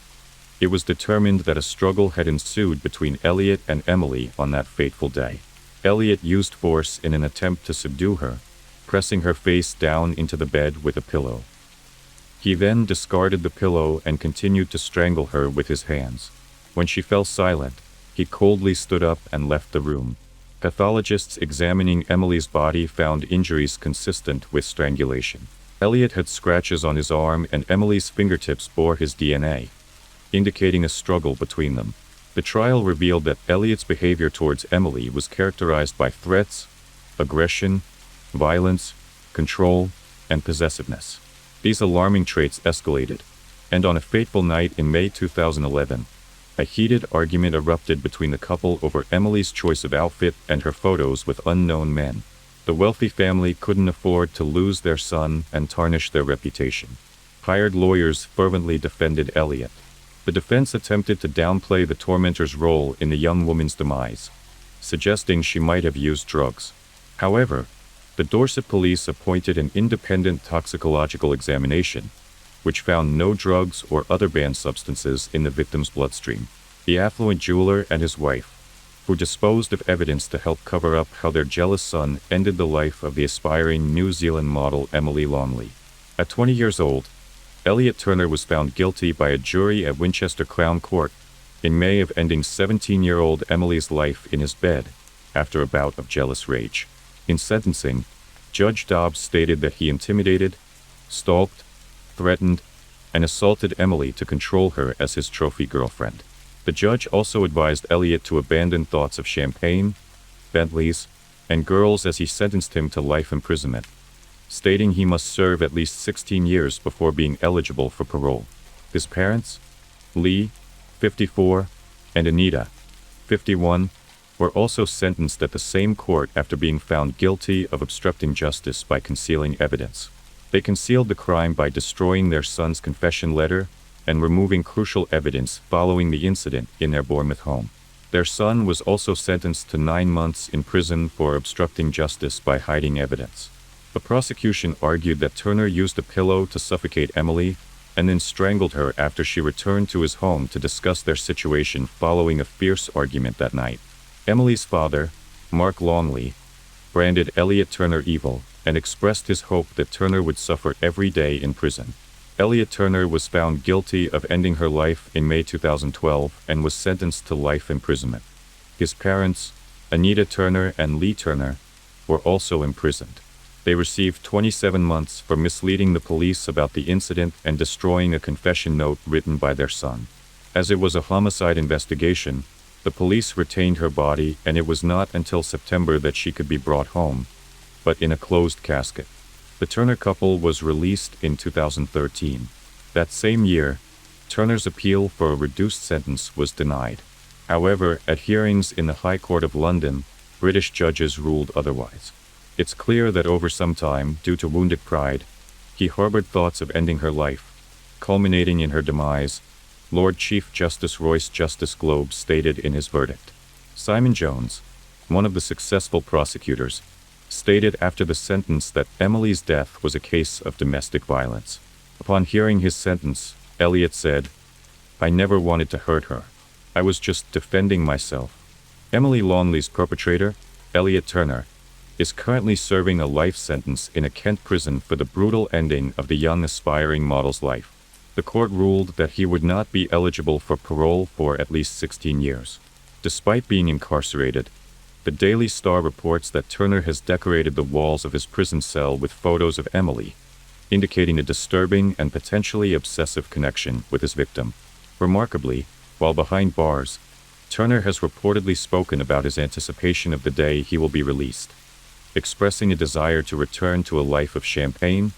it was determined that a struggle had ensued between Elliot and Emily on that fateful day. Elliot used force in an attempt to subdue her, pressing her face down into the bed with a pillow. He then discarded the pillow and continued to strangle her with his hands. When she fell silent, he coldly stood up and left the room. Pathologists examining Emily's body found injuries consistent with strangulation. Elliot had scratches on his arm and Emily's fingertips bore his DNA, indicating a struggle between them. The trial revealed that Elliot's behavior towards Emily was characterized by threats, aggression, violence, control, and possessiveness. These alarming traits escalated, and on a fateful night in May 2011, a heated argument erupted between the couple over Emily's choice of outfit and her photos with unknown men. The wealthy family couldn't afford to lose their son and tarnish their reputation. Hired lawyers fervently defended Elliot. The defense attempted to downplay the tormentor's role in the young woman's demise, suggesting she might have used drugs. However, the Dorset police appointed an independent toxicological examination, which found no drugs or other banned substances in the victim's bloodstream. The affluent jeweler and his wife, who disposed of evidence to help cover up how their jealous son ended the life of the aspiring New Zealand model Emily Longley. At 20 years old, Elliot Turner was found guilty by a jury at Winchester Crown Court in May of ending 17-year-old Emily's life in his bed after a bout of jealous rage. In sentencing, Judge Dobbs stated that he intimidated, stalked, threatened, and assaulted Emily to control her as his trophy girlfriend. The judge also advised Elliot to abandon thoughts of champagne, Bentleys, and girls as he sentenced him to life imprisonment, stating he must serve at least 16 years before being eligible for parole. His parents, Lee, 54, and Anita, 51, were also sentenced at the same court after being found guilty of obstructing justice by concealing evidence. They concealed the crime by destroying their son's confession letter and removing crucial evidence following the incident in their Bournemouth home. Their son was also sentenced to 9 months in prison for obstructing justice by hiding evidence. The prosecution argued that Turner used a pillow to suffocate Emily and then strangled her after she returned to his home to discuss their situation following a fierce argument that night. Emily's father, Mark Longley, branded Elliot Turner evil and expressed his hope that Turner would suffer every day in prison. Elliot Turner was found guilty of ending her life in May 2012 and was sentenced to life imprisonment. His parents, Anita Turner and Lee Turner, were also imprisoned. They received 27 months for misleading the police about the incident and destroying a confession note written by their son. As it was a homicide investigation, the police retained her body, and it was not until September that she could be brought home, but in a closed casket. The Turner couple was released in 2013. That same year, Turner's appeal for a reduced sentence was denied. However, at hearings in the High Court of London, British judges ruled otherwise. It's clear that over some time, due to wounded pride, he harbored thoughts of ending her life, culminating in her demise, Lord Chief Justice Royce Justice Globe stated in his verdict. Simon Jones, one of the successful prosecutors, stated after the sentence that Emily's death was a case of domestic violence. Upon hearing his sentence, Elliot said, "I never wanted to hurt her. I was just defending myself." Emily Longley's perpetrator, Elliot Turner, is currently serving a life sentence in a Kent prison for the brutal ending of the young aspiring model's life. The court ruled that he would not be eligible for parole for at least 16 years. Despite being incarcerated, the Daily Star reports that Turner has decorated the walls of his prison cell with photos of Emily, indicating a disturbing and potentially obsessive connection with his victim. Remarkably, while behind bars, Turner has reportedly spoken about his anticipation of the day he will be released, expressing a desire to return to a life of champagne,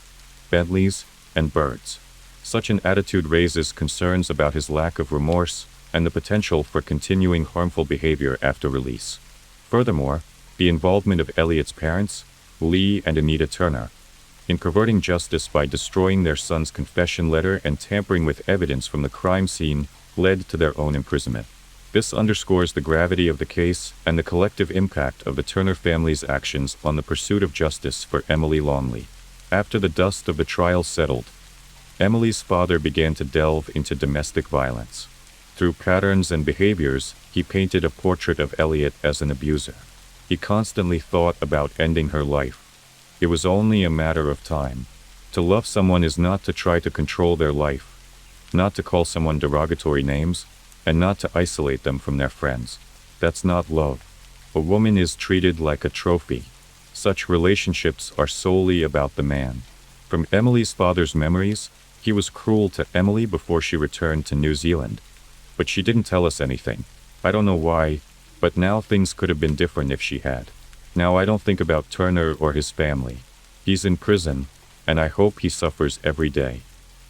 Bentleys, and birds. Such an attitude raises concerns about his lack of remorse and the potential for continuing harmful behavior after release. Furthermore, the involvement of Elliot's parents, Lee and Anita Turner, in perverting justice by destroying their son's confession letter and tampering with evidence from the crime scene led to their own imprisonment. This underscores the gravity of the case and the collective impact of the Turner family's actions on the pursuit of justice for Emily Longley. After the dust of the trial settled, Emily's father began to delve into domestic violence. Through patterns and behaviors, he painted a portrait of Elliot as an abuser. He constantly thought about ending her life. It was only a matter of time. To love someone is not to try to control their life, not to call someone derogatory names, and not to isolate them from their friends. That's not love. A woman is treated like a trophy. Such relationships are solely about the man. From Emily's father's memories, he was cruel to Emily before she returned to New Zealand. But she didn't tell us anything. I don't know why, but now things could have been different if she had. Now I don't think about Turner or his family. He's in prison, and I hope he suffers every day.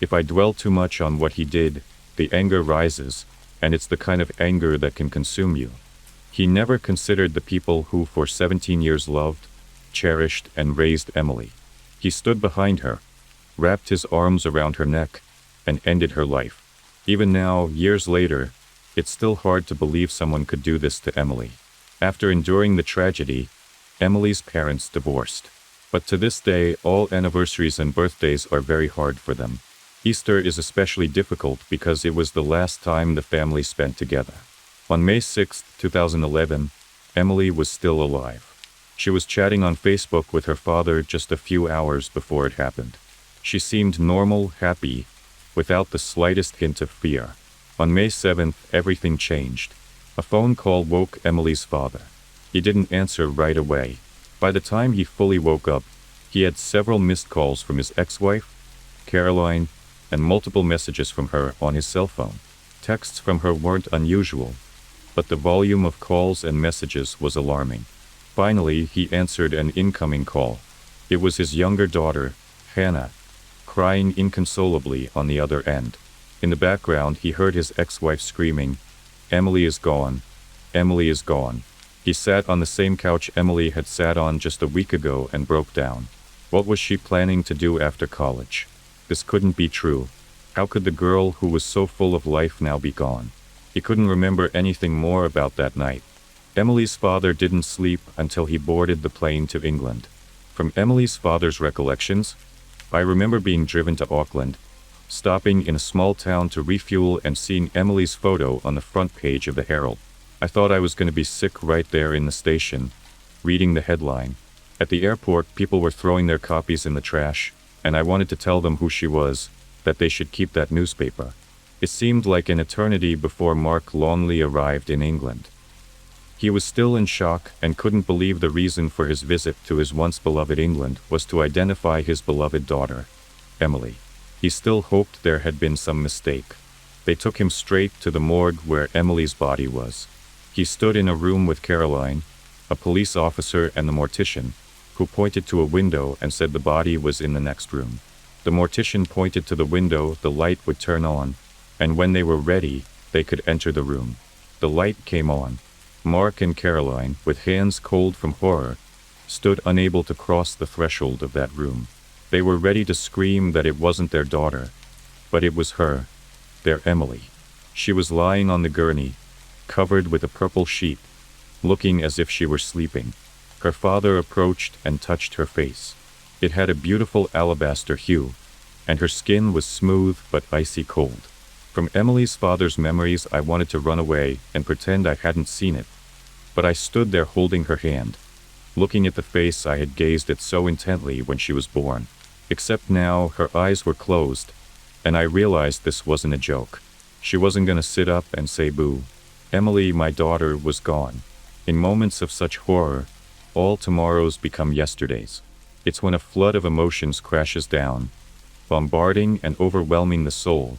If I dwell too much on what he did, the anger rises, and it's the kind of anger that can consume you. He never considered the people who for 17 years loved, cherished, and raised Emily. He stood behind her, wrapped his arms around her neck, and ended her life. Even now, years later, it's still hard to believe someone could do this to Emily. After enduring the tragedy, Emily's parents divorced. But to this day, all anniversaries and birthdays are very hard for them. Easter is especially difficult because it was the last time the family spent together. On May 6, 2011, Emily was still alive. She was chatting on Facebook with her father just a few hours before it happened. She seemed normal, happy, without the slightest hint of fear. On May 7th, everything changed. A phone call woke Emily's father. He didn't answer right away. By the time he fully woke up, he had several missed calls from his ex-wife, Caroline, and multiple messages from her on his cell phone. Texts from her weren't unusual, but the volume of calls and messages was alarming. Finally, he answered an incoming call. It was his younger daughter, Hannah, crying inconsolably on the other end. In the background, he heard his ex-wife screaming, "Emily is gone. Emily is gone." He sat on the same couch Emily had sat on just a week ago and broke down. What was she planning to do after college? This couldn't be true. How could the girl who was so full of life now be gone? He couldn't remember anything more about that night. Emily's father didn't sleep until he boarded the plane to England. From Emily's father's recollections, I remember being driven to Auckland, stopping in a small town to refuel and seeing Emily's photo on the front page of the Herald. I thought I was going to be sick right there in the station, reading the headline. At the airport, people were throwing their copies in the trash, and I wanted to tell them who she was, that they should keep that newspaper. It seemed like an eternity before Mark Longley arrived in England. He was still in shock and couldn't believe the reason for his visit to his once beloved England was to identify his beloved daughter, Emily. He still hoped there had been some mistake. They took him straight to the morgue where Emily's body was. He stood in a room with Caroline, a police officer, and the mortician, who pointed to a window and said the body was in the next room. The mortician pointed to the window, the light would turn on, and when they were ready, they could enter the room. The light came on. Mark and Caroline, with hands cold from horror, stood unable to cross the threshold of that room. They were ready to scream that it wasn't their daughter, but it was her, their Emily. She was lying on the gurney, covered with a purple sheet, looking as if she were sleeping. Her father approached and touched her face. It had a beautiful alabaster hue, and her skin was smooth but icy cold. From Emily's father's memories, I wanted to run away and pretend I hadn't seen it. But I stood there holding her hand, looking at the face I had gazed at so intently when she was born. Except now, her eyes were closed, and I realized this wasn't a joke. She wasn't going to sit up and say boo. Emily, my daughter, was gone. In moments of such horror, all tomorrows become yesterdays. It's when a flood of emotions crashes down, bombarding and overwhelming the soul,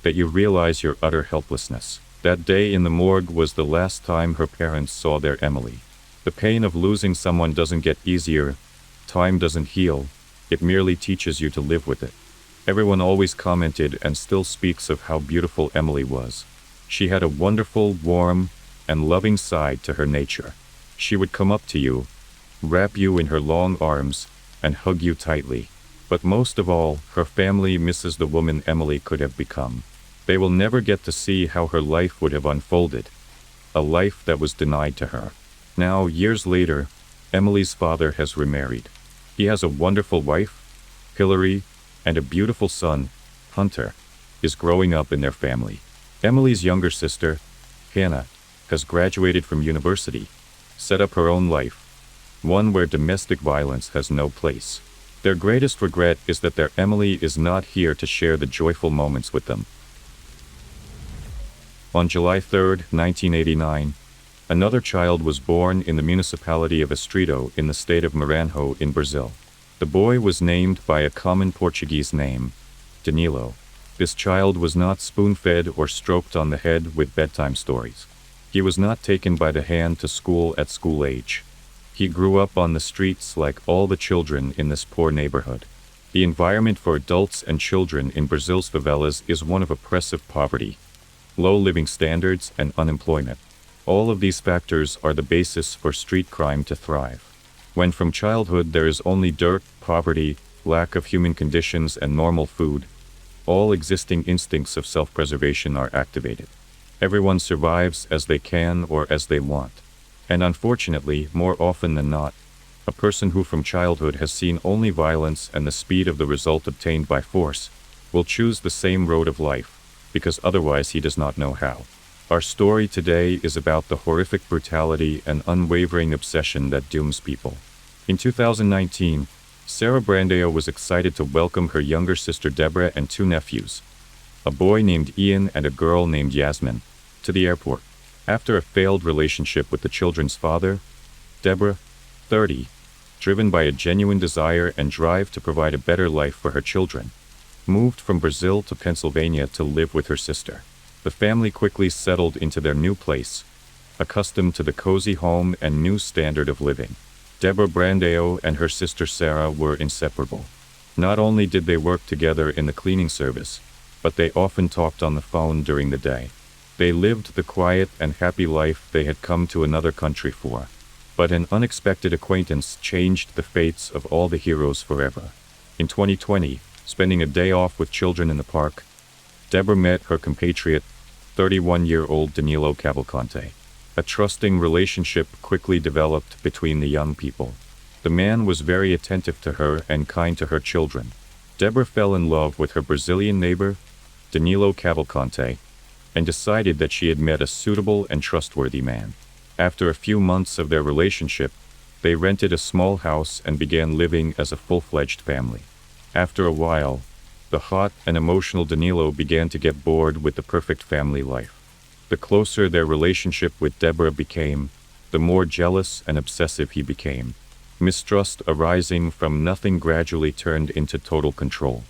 that you realize your utter helplessness. That day in the morgue was the last time her parents saw their Emily. The pain of losing someone doesn't get easier, time doesn't heal, it merely teaches you to live with it. Everyone always commented and still speaks of how beautiful Emily was. She had a wonderful, warm, and loving side to her nature. She would come up to you, wrap you in her long arms, and hug you tightly. But most of all, her family misses the woman Emily could have become. They will never get to see how her life would have unfolded, a life that was denied to her. Now, years later, Emily's father has remarried. He has a wonderful wife, Hillary, and a beautiful son, Hunter, is growing up in their family. Emily's younger sister, Hannah, has graduated from university, set up her own life, one where domestic violence has no place. Their greatest regret is that their Emily is not here to share the joyful moments with them. On July 3, 1989, another child was born in the municipality of Estreito in the state of Maranhão in Brazil. The boy was named by a common Portuguese name, Danilo. This child was not spoon-fed or stroked on the head with bedtime stories. He was not taken by the hand to school at school age. He grew up on the streets like all the children in this poor neighborhood. The environment for adults and children in Brazil's favelas is one of oppressive poverty, low living standards, and unemployment. All of these factors are the basis for street crime to thrive. When from childhood there is only dirt, poverty, lack of human conditions and normal food, all existing instincts of self-preservation are activated. Everyone survives as they can or as they want. And unfortunately, more often than not, a person who from childhood has seen only violence and the speed of the result obtained by force will choose the same road of life, because otherwise he does not know how. Our story today is about the horrific brutality and unwavering obsession that dooms people. In 2019, Sarah Brandeo was excited to welcome her younger sister Deborah and two nephews, a boy named Ian and a girl named Yasmin, to the airport. After a failed relationship with the children's father, Deborah, 30, driven by a genuine desire and drive to provide a better life for her children, moved from Brazil to Pennsylvania to live with her sister. The family quickly settled into their new place, accustomed to the cozy home and new standard of living. Deborah Brandeo and her sister Sarah were inseparable. Not only did they work together in the cleaning service, but they often talked on the phone during the day. They lived the quiet and happy life they had come to another country for. But an unexpected acquaintance changed the fates of all the heroes forever. In 2020, spending a day off with children in the park, Deborah met her compatriot, 31-year-old Danilo Cavalcante. A trusting relationship quickly developed between the young people. The man was very attentive to her and kind to her children. Deborah fell in love with her Brazilian neighbor, Danilo Cavalcante, and decided that she had met a suitable and trustworthy man. After a few months of their relationship, they rented a small house and began living as a full-fledged family. After a while, the hot and emotional Danilo began to get bored with the perfect family life. The closer their relationship with Deborah became, the more jealous and obsessive he became. Mistrust arising from nothing gradually turned into total control.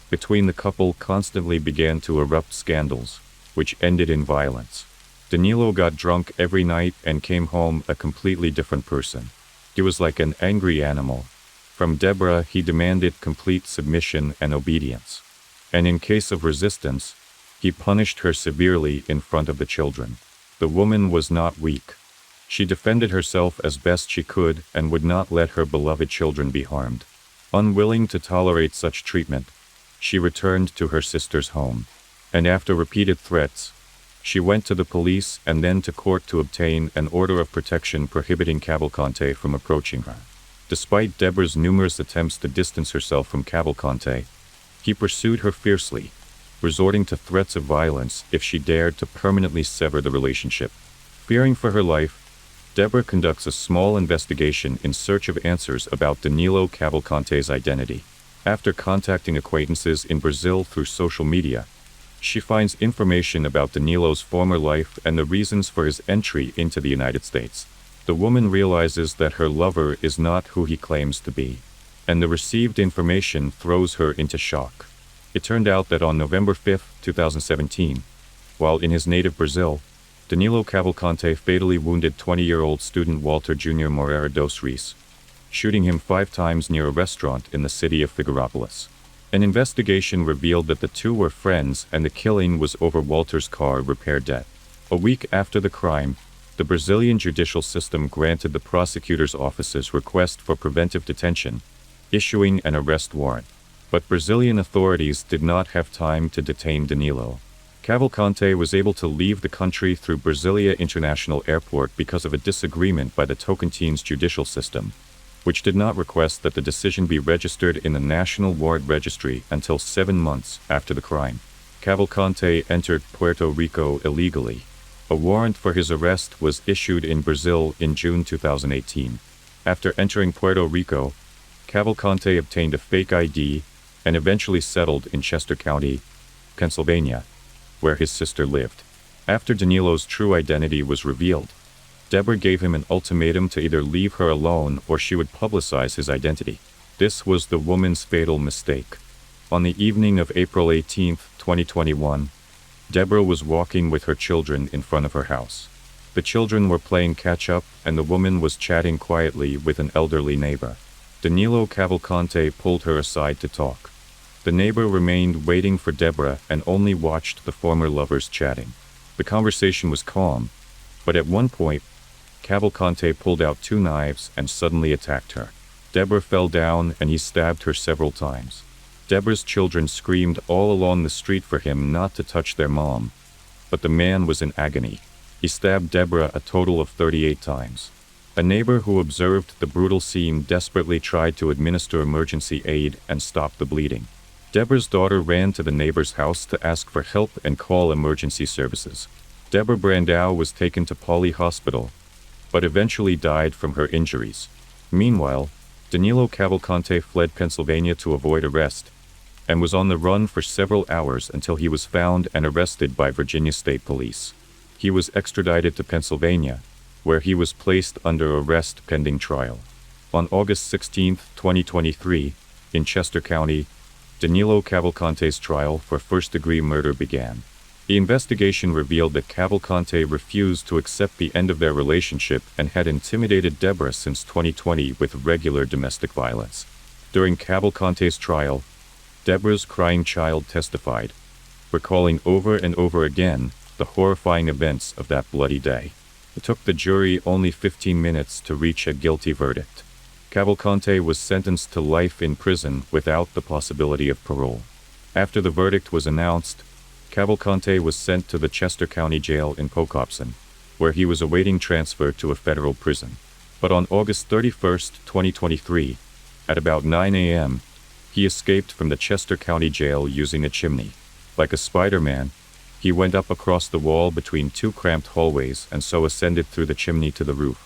Between the couple constantly began to erupt scandals, which ended in violence. Danilo got drunk every night and came home a completely different person. He was like an angry animal. From Deborah he demanded complete submission and obedience. And in case of resistance, he punished her severely in front of the children. The woman was not weak. She defended herself as best she could and would not let her beloved children be harmed. Unwilling to tolerate such treatment, she returned to her sister's home. And after repeated threats, she went to the police and then to court to obtain an order of protection prohibiting Cavalcante from approaching her. Despite Deborah's numerous attempts to distance herself from Cavalcante, he pursued her fiercely, resorting to threats of violence if she dared to permanently sever the relationship. Fearing for her life, Deborah conducts a small investigation in search of answers about Danilo Cavalcante's identity. After contacting acquaintances in Brazil through social media, she finds information about Danilo's former life and the reasons for his entry into the United States. The woman realizes that her lover is not who he claims to be, and the received information throws her into shock. It turned out that on November 5, 2017, while in his native Brazil, Danilo Cavalcante fatally wounded 20-year-old student Walter Jr. Moreira dos Reis, shooting him 5 times near a restaurant in the city of Figueirópolis. An investigation revealed that the two were friends and the killing was over Walter's car repair debt. A week after the crime, the Brazilian judicial system granted the prosecutor's office's request for preventive detention, issuing an arrest warrant. But Brazilian authorities did not have time to detain Danilo. Cavalcante was able to leave the country through Brasilia International Airport because of a disagreement by the Tocantins judicial system, which did not request that the decision be registered in the National Warrant Registry until 7 months after the crime. Cavalcante entered Puerto Rico illegally. A warrant for his arrest was issued in Brazil in June 2018. After entering Puerto Rico, Cavalcante obtained a fake ID and eventually settled in Chester County, Pennsylvania, where his sister lived. After Danilo's true identity was revealed, Deborah gave him an ultimatum to either leave her alone or she would publicize his identity. This was the woman's fatal mistake. On the evening of April 18, 2021, Deborah was walking with her children in front of her house. The children were playing catch-up and the woman was chatting quietly with an elderly neighbor. Danilo Cavalcante pulled her aside to talk. The neighbor remained waiting for Deborah and only watched the former lovers chatting. The conversation was calm, but at one point, Cavalcante pulled out 2 knives and suddenly attacked her. Deborah fell down and he stabbed her several times. Deborah's children screamed all along the street for him not to touch their mom, but the man was in agony. He stabbed Deborah a total of 38 times. A neighbor who observed the brutal scene desperately tried to administer emergency aid and stop the bleeding. Deborah's daughter ran to the neighbor's house to ask for help and call emergency services. Deborah Brandau was taken to Pauley Hospital, but eventually died from her injuries. Meanwhile, Danilo Cavalcante fled Pennsylvania to avoid arrest, and was on the run for several hours until he was found and arrested by Virginia State Police. He was extradited to Pennsylvania, where he was placed under arrest pending trial. On August 16, 2023, in Chester County, Danilo Cavalcante's trial for first-degree murder began. The investigation revealed that Cavalcante refused to accept the end of their relationship and had intimidated Deborah since 2020 with regular domestic violence. During Cavalcante's trial, Deborah's crying child testified, recalling over and over again the horrifying events of that bloody day. It took the jury only 15 minutes to reach a guilty verdict. Cavalcante was sentenced to life in prison without the possibility of parole. After the verdict was announced, Cavalcante was sent to the Chester County Jail in Pocopson, where he was awaiting transfer to a federal prison. But on August 31, 2023, at about 9 a.m., he escaped from the Chester County Jail using a chimney. Like a Spider-Man, he went up across the wall between 2 cramped hallways and so ascended through the chimney to the roof,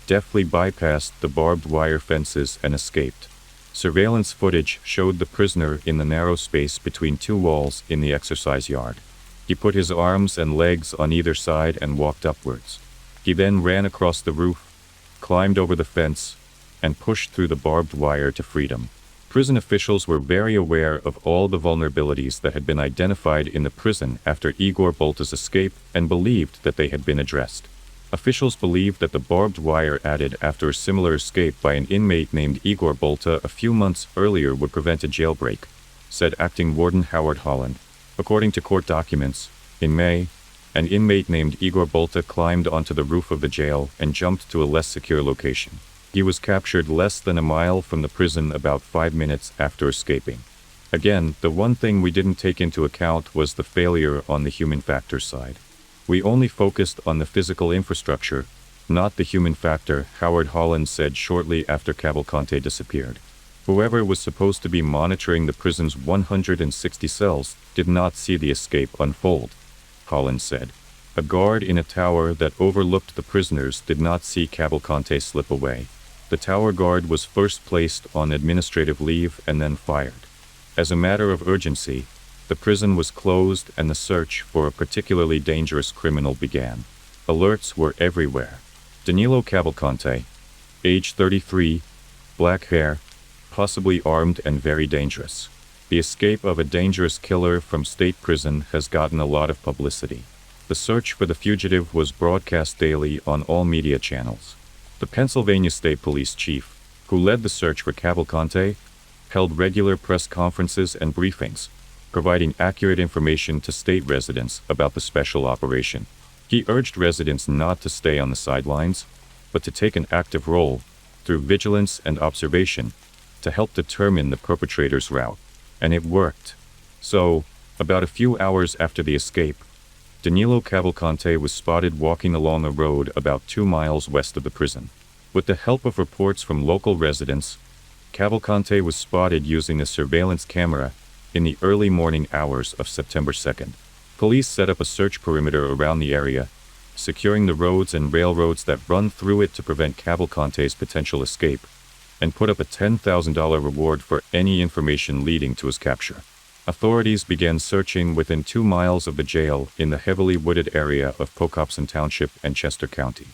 deftly bypassed the barbed wire fences and escaped. Surveillance footage showed the prisoner in the narrow space between 2 walls in the exercise yard. He put his arms and legs on either side and walked upwards. He then ran across the roof, climbed over the fence, and pushed through the barbed wire to freedom. Prison officials were very aware of all the vulnerabilities that had been identified in the prison after Igor Bolta's escape and believed that they had been addressed. Officials believed that the barbed wire added after a similar escape by an inmate named Igor Bolta a few months earlier would prevent a jailbreak, said Acting Warden Howard Holland. According to court documents, in May, an inmate named Igor Bolta climbed onto the roof of the jail and jumped to a less secure location. He was captured less than a mile from the prison about 5 minutes after escaping. Again, the one thing we didn't take into account was the failure on the human factor side. We only focused on the physical infrastructure, not the human factor, Howard Holland said shortly after Cavalcante disappeared. Whoever was supposed to be monitoring the prison's 160 cells did not see the escape unfold, Holland said. A guard in a tower that overlooked the prisoners did not see Cavalcante slip away. The tower guard was first placed on administrative leave and then fired. As a matter of urgency, the prison was closed and the search for a particularly dangerous criminal began. Alerts were everywhere. Danilo Cavalcante, age 33, black hair, possibly armed and very dangerous. The escape of a dangerous killer from state prison has gotten a lot of publicity. The search for the fugitive was broadcast daily on all media channels. The Pennsylvania State Police Chief, who led the search for Cavalcante, held regular press conferences and briefings, providing accurate information to state residents about the special operation. He urged residents not to stay on the sidelines, but to take an active role, through vigilance and observation, to help determine the perpetrator's route. And it worked. So, about a few hours after the escape, Danilo Cavalcante was spotted walking along a road about 2 miles west of the prison. With the help of reports from local residents, Cavalcante was spotted using a surveillance camera in the early morning hours of September 2nd. Police set up a search perimeter around the area, securing the roads and railroads that run through it to prevent Cavalcante's potential escape, and put up a $10,000 reward for any information leading to his capture. Authorities began searching within 2 miles of the jail in the heavily wooded area of Pocopson Township and Chester County.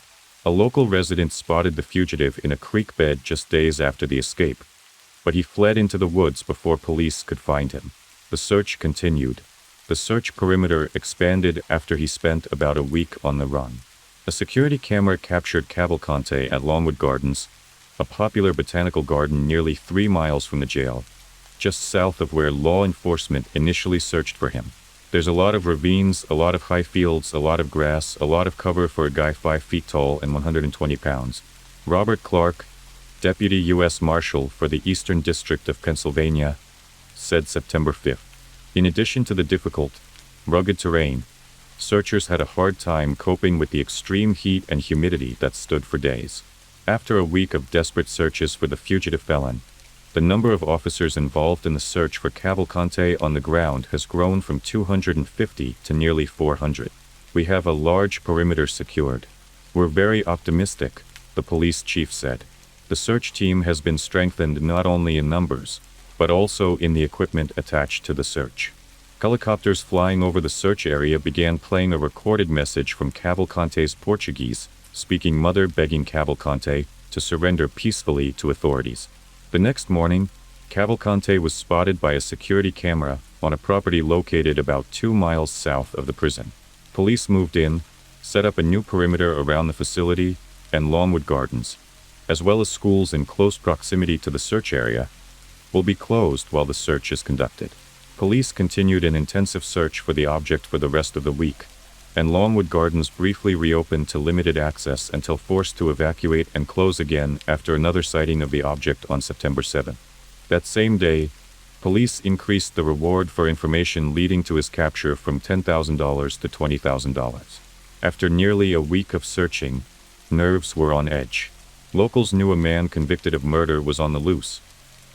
A local resident spotted the fugitive in a creek bed just days after the escape, but he fled into the woods before police could find him. The search continued. The search perimeter expanded after he spent about a week on the run. A security camera captured Cavalcante at Longwood Gardens, a popular botanical garden nearly 3 miles from the jail, just south of where law enforcement initially searched for him. There's a lot of ravines, a lot of high fields, a lot of grass, a lot of cover for a guy 5 feet tall and 120 pounds. Robert Clark, Deputy U.S. Marshal for the Eastern District of Pennsylvania, said September 5th. In addition to the difficult, rugged terrain, searchers had a hard time coping with the extreme heat and humidity that stood for days. After a week of desperate searches for the fugitive felon, the number of officers involved in the search for Cavalcante on the ground has grown from 250 to nearly 400. We have a large perimeter secured. We're very optimistic, the police chief said. The search team has been strengthened not only in numbers, but also in the equipment attached to the search. Helicopters flying over the search area began playing a recorded message from Cavalcante's Portuguese-speaking mother begging Cavalcante to surrender peacefully to authorities. The next morning, Cavalcante was spotted by a security camera on a property located about 2 miles south of the prison. Police moved in, set up a new perimeter around the facility and Longwood Gardens, as well as schools in close proximity to the search area, will be closed while the search is conducted. Police continued an intensive search for the object for the rest of the week, and Longwood Gardens briefly reopened to limited access until forced to evacuate and close again after another sighting of the object on September 7. That same day, police increased the reward for information leading to his capture from $10,000 to $20,000. After nearly a week of searching, nerves were on edge. Locals knew a man convicted of murder was on the loose,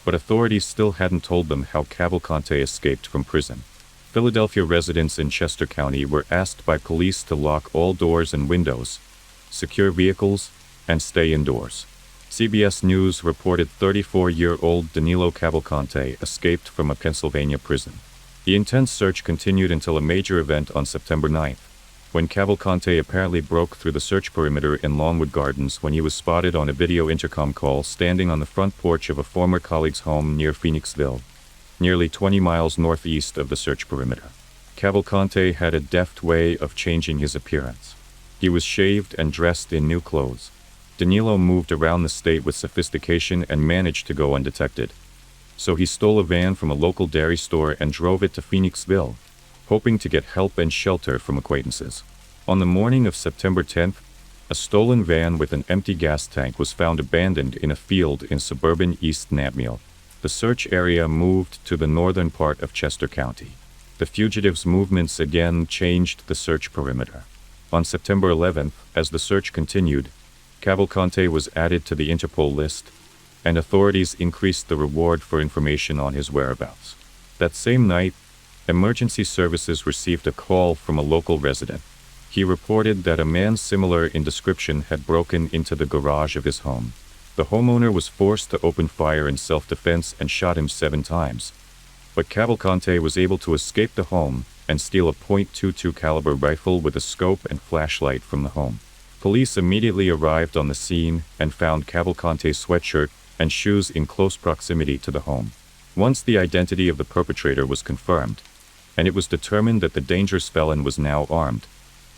but authorities still hadn't told them how Cavalcante escaped from prison. Philadelphia residents in Chester County were asked by police to lock all doors and windows, secure vehicles, and stay indoors. CBS News reported 34-year-old Danilo Cavalcante escaped from a Pennsylvania prison. The intense search continued until a major event on September 9th, when Cavalcante apparently broke through the search perimeter in Longwood Gardens when he was spotted on a video intercom call standing on the front porch of a former colleague's home near Phoenixville, nearly 20 miles northeast of the search perimeter. Cavalcante had a deft way of changing his appearance. He was shaved and dressed in new clothes. Danilo moved around the state with sophistication and managed to go undetected. So he stole a van from a local dairy store and drove it to Phoenixville, hoping to get help and shelter from acquaintances. On the morning of September 10th, a stolen van with an empty gas tank was found abandoned in a field in suburban East Nantmeal. The search area moved to the northern part of Chester County. The fugitives' movements again changed the search perimeter. On September 11th, as the search continued, Cavalcante was added to the Interpol list, and authorities increased the reward for information on his whereabouts. That same night, emergency services received a call from a local resident. He reported that a man similar in description had broken into the garage of his home. The homeowner was forced to open fire in self-defense and shot him 7 times. But Cavalcante was able to escape the home and steal a .22 caliber rifle with a scope and flashlight from the home. Police immediately arrived on the scene and found Cavalcante's sweatshirt and shoes in close proximity to the home. Once the identity of the perpetrator was confirmed, and it was determined that the dangerous felon was now armed,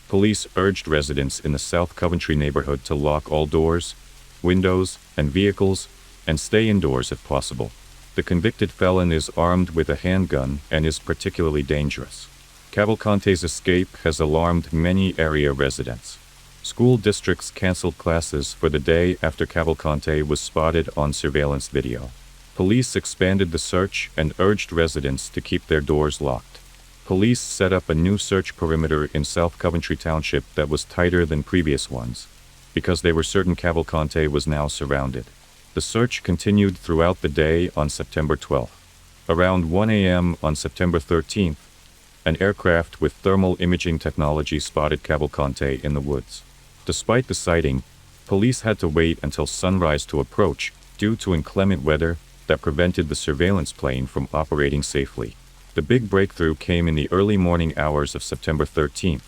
police urged residents in the South Coventry neighborhood to lock all doors, windows, and vehicles, and stay indoors if possible. The convicted felon is armed with a handgun and is particularly dangerous. Cavalcante's escape has alarmed many area residents. School districts canceled classes for the day after Cavalcante was spotted on surveillance video. Police expanded the search and urged residents to keep their doors locked. Police set up a new search perimeter in South Coventry Township that was tighter than previous ones, because they were certain Cavalcante was now surrounded. The search continued throughout the day on September 12th. Around 1 a.m. on September 13th, an aircraft with thermal imaging technology spotted Cavalcante in the woods. Despite the sighting, police had to wait until sunrise to approach due to inclement weather that prevented the surveillance plane from operating safely. The big breakthrough came in the early morning hours of September 13th,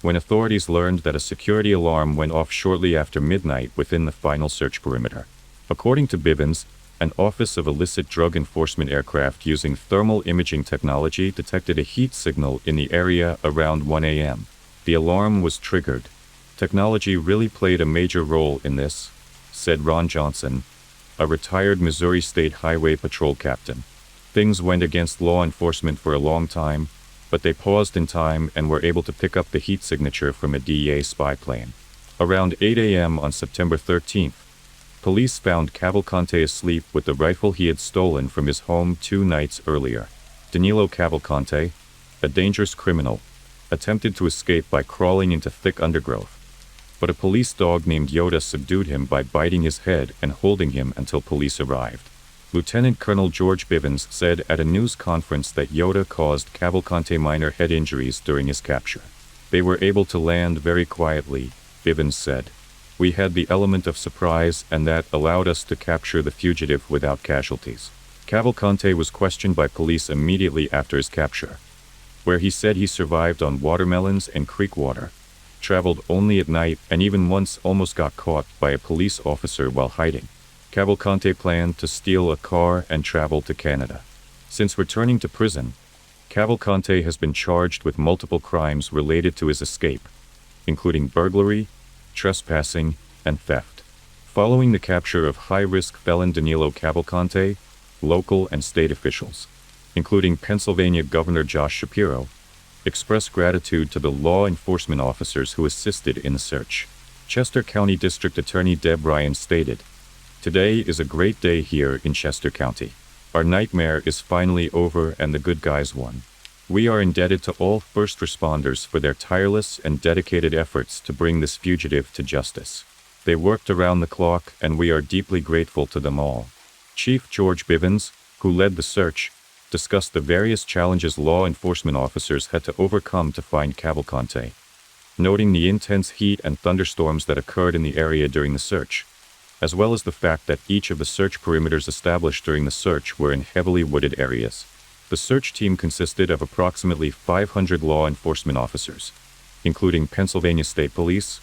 when authorities learned that a security alarm went off shortly after midnight within the final search perimeter. According to Bivens, an Office of Illicit Drug Enforcement aircraft using thermal imaging technology detected a heat signal in the area around 1 a.m. The alarm was triggered. Technology really played a major role in this, said Ron Johnson, a retired Missouri State Highway Patrol captain. Things went against law enforcement for a long time, but they paused in time and were able to pick up the heat signature from a DEA spy plane. Around 8 a.m. on September 13th, police found Cavalcante asleep with the rifle he had stolen from his home 2 nights earlier. Danilo Cavalcante, a dangerous criminal, attempted to escape by crawling into thick undergrowth, but a police dog named Yoda subdued him by biting his head and holding him until police arrived. Lieutenant Colonel George Bivens said at a news conference that Yoda caused Cavalcante minor head injuries during his capture. They were able to land very quietly, Bivens said. We had the element of surprise and that allowed us to capture the fugitive without casualties. Cavalcante was questioned by police immediately after his capture, where he said he survived on watermelons and creek water, traveled only at night, and even once almost got caught by a police officer while hiding. Cavalcante planned to steal a car and travel to Canada. Since returning to prison, Cavalcante has been charged with multiple crimes related to his escape, including burglary, trespassing, and theft. Following the capture of high-risk felon Danilo Cavalcante, local and state officials, including Pennsylvania Governor Josh Shapiro, expressed gratitude to the law enforcement officers who assisted in the search. Chester County District Attorney Deb Ryan stated, "Today is a great day here in Chester County. Our nightmare is finally over and the good guys won. We are indebted to all first responders for their tireless and dedicated efforts to bring this fugitive to justice. They worked around the clock and we are deeply grateful to them all." Chief George Bivens, who led the search, discussed the various challenges law enforcement officers had to overcome to find Cavalcante, noting the intense heat and thunderstorms that occurred in the area during the search, as well as the fact that each of the search perimeters established during the search were in heavily wooded areas. The search team consisted of approximately 500 law enforcement officers, including Pennsylvania State Police,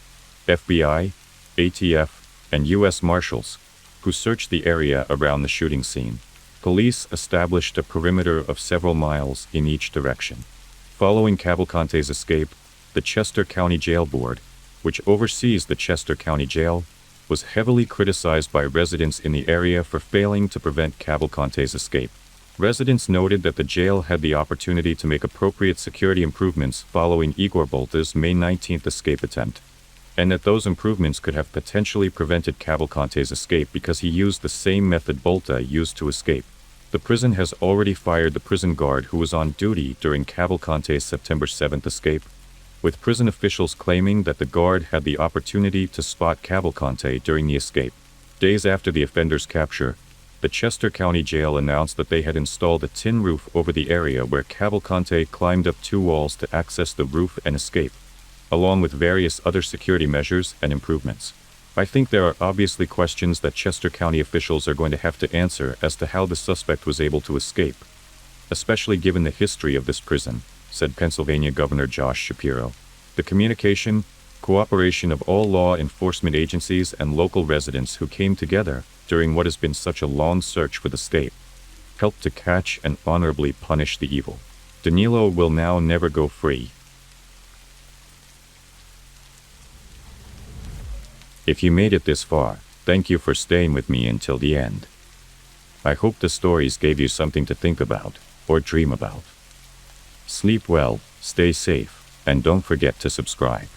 FBI, ATF, and U.S. Marshals, who searched the area around the shooting scene. Police established a perimeter of several miles in each direction. Following Cavalcante's escape, the Chester County Jail Board, which oversees the Chester County Jail, was heavily criticized by residents in the area for failing to prevent Cavalcante's escape. Residents noted that the jail had the opportunity to make appropriate security improvements following Igor Bolta's May 19th escape attempt, and that those improvements could have potentially prevented Cavalcante's escape because he used the same method Bolta used to escape. The prison has already fired the prison guard who was on duty during Cavalcante's September 7th escape, with prison officials claiming that the guard had the opportunity to spot Cavalcante during the escape. Days after the offender's capture, the Chester County Jail announced that they had installed a tin roof over the area where Cavalcante climbed up 2 walls to access the roof and escape, along with various other security measures and improvements. I think there are obviously questions that Chester County officials are going to have to answer as to how the suspect was able to escape, especially given the history of this prison, said Pennsylvania Governor Josh Shapiro. The communication, cooperation of all law enforcement agencies and local residents who came together during what has been such a long search for the state helped to catch and honorably punish the evil. Danilo will now never go free. If you made it this far, thank you for staying with me until the end. I hope the stories gave you something to think about, or dream about. Sleep well, stay safe, and don't forget to subscribe.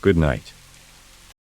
Good night.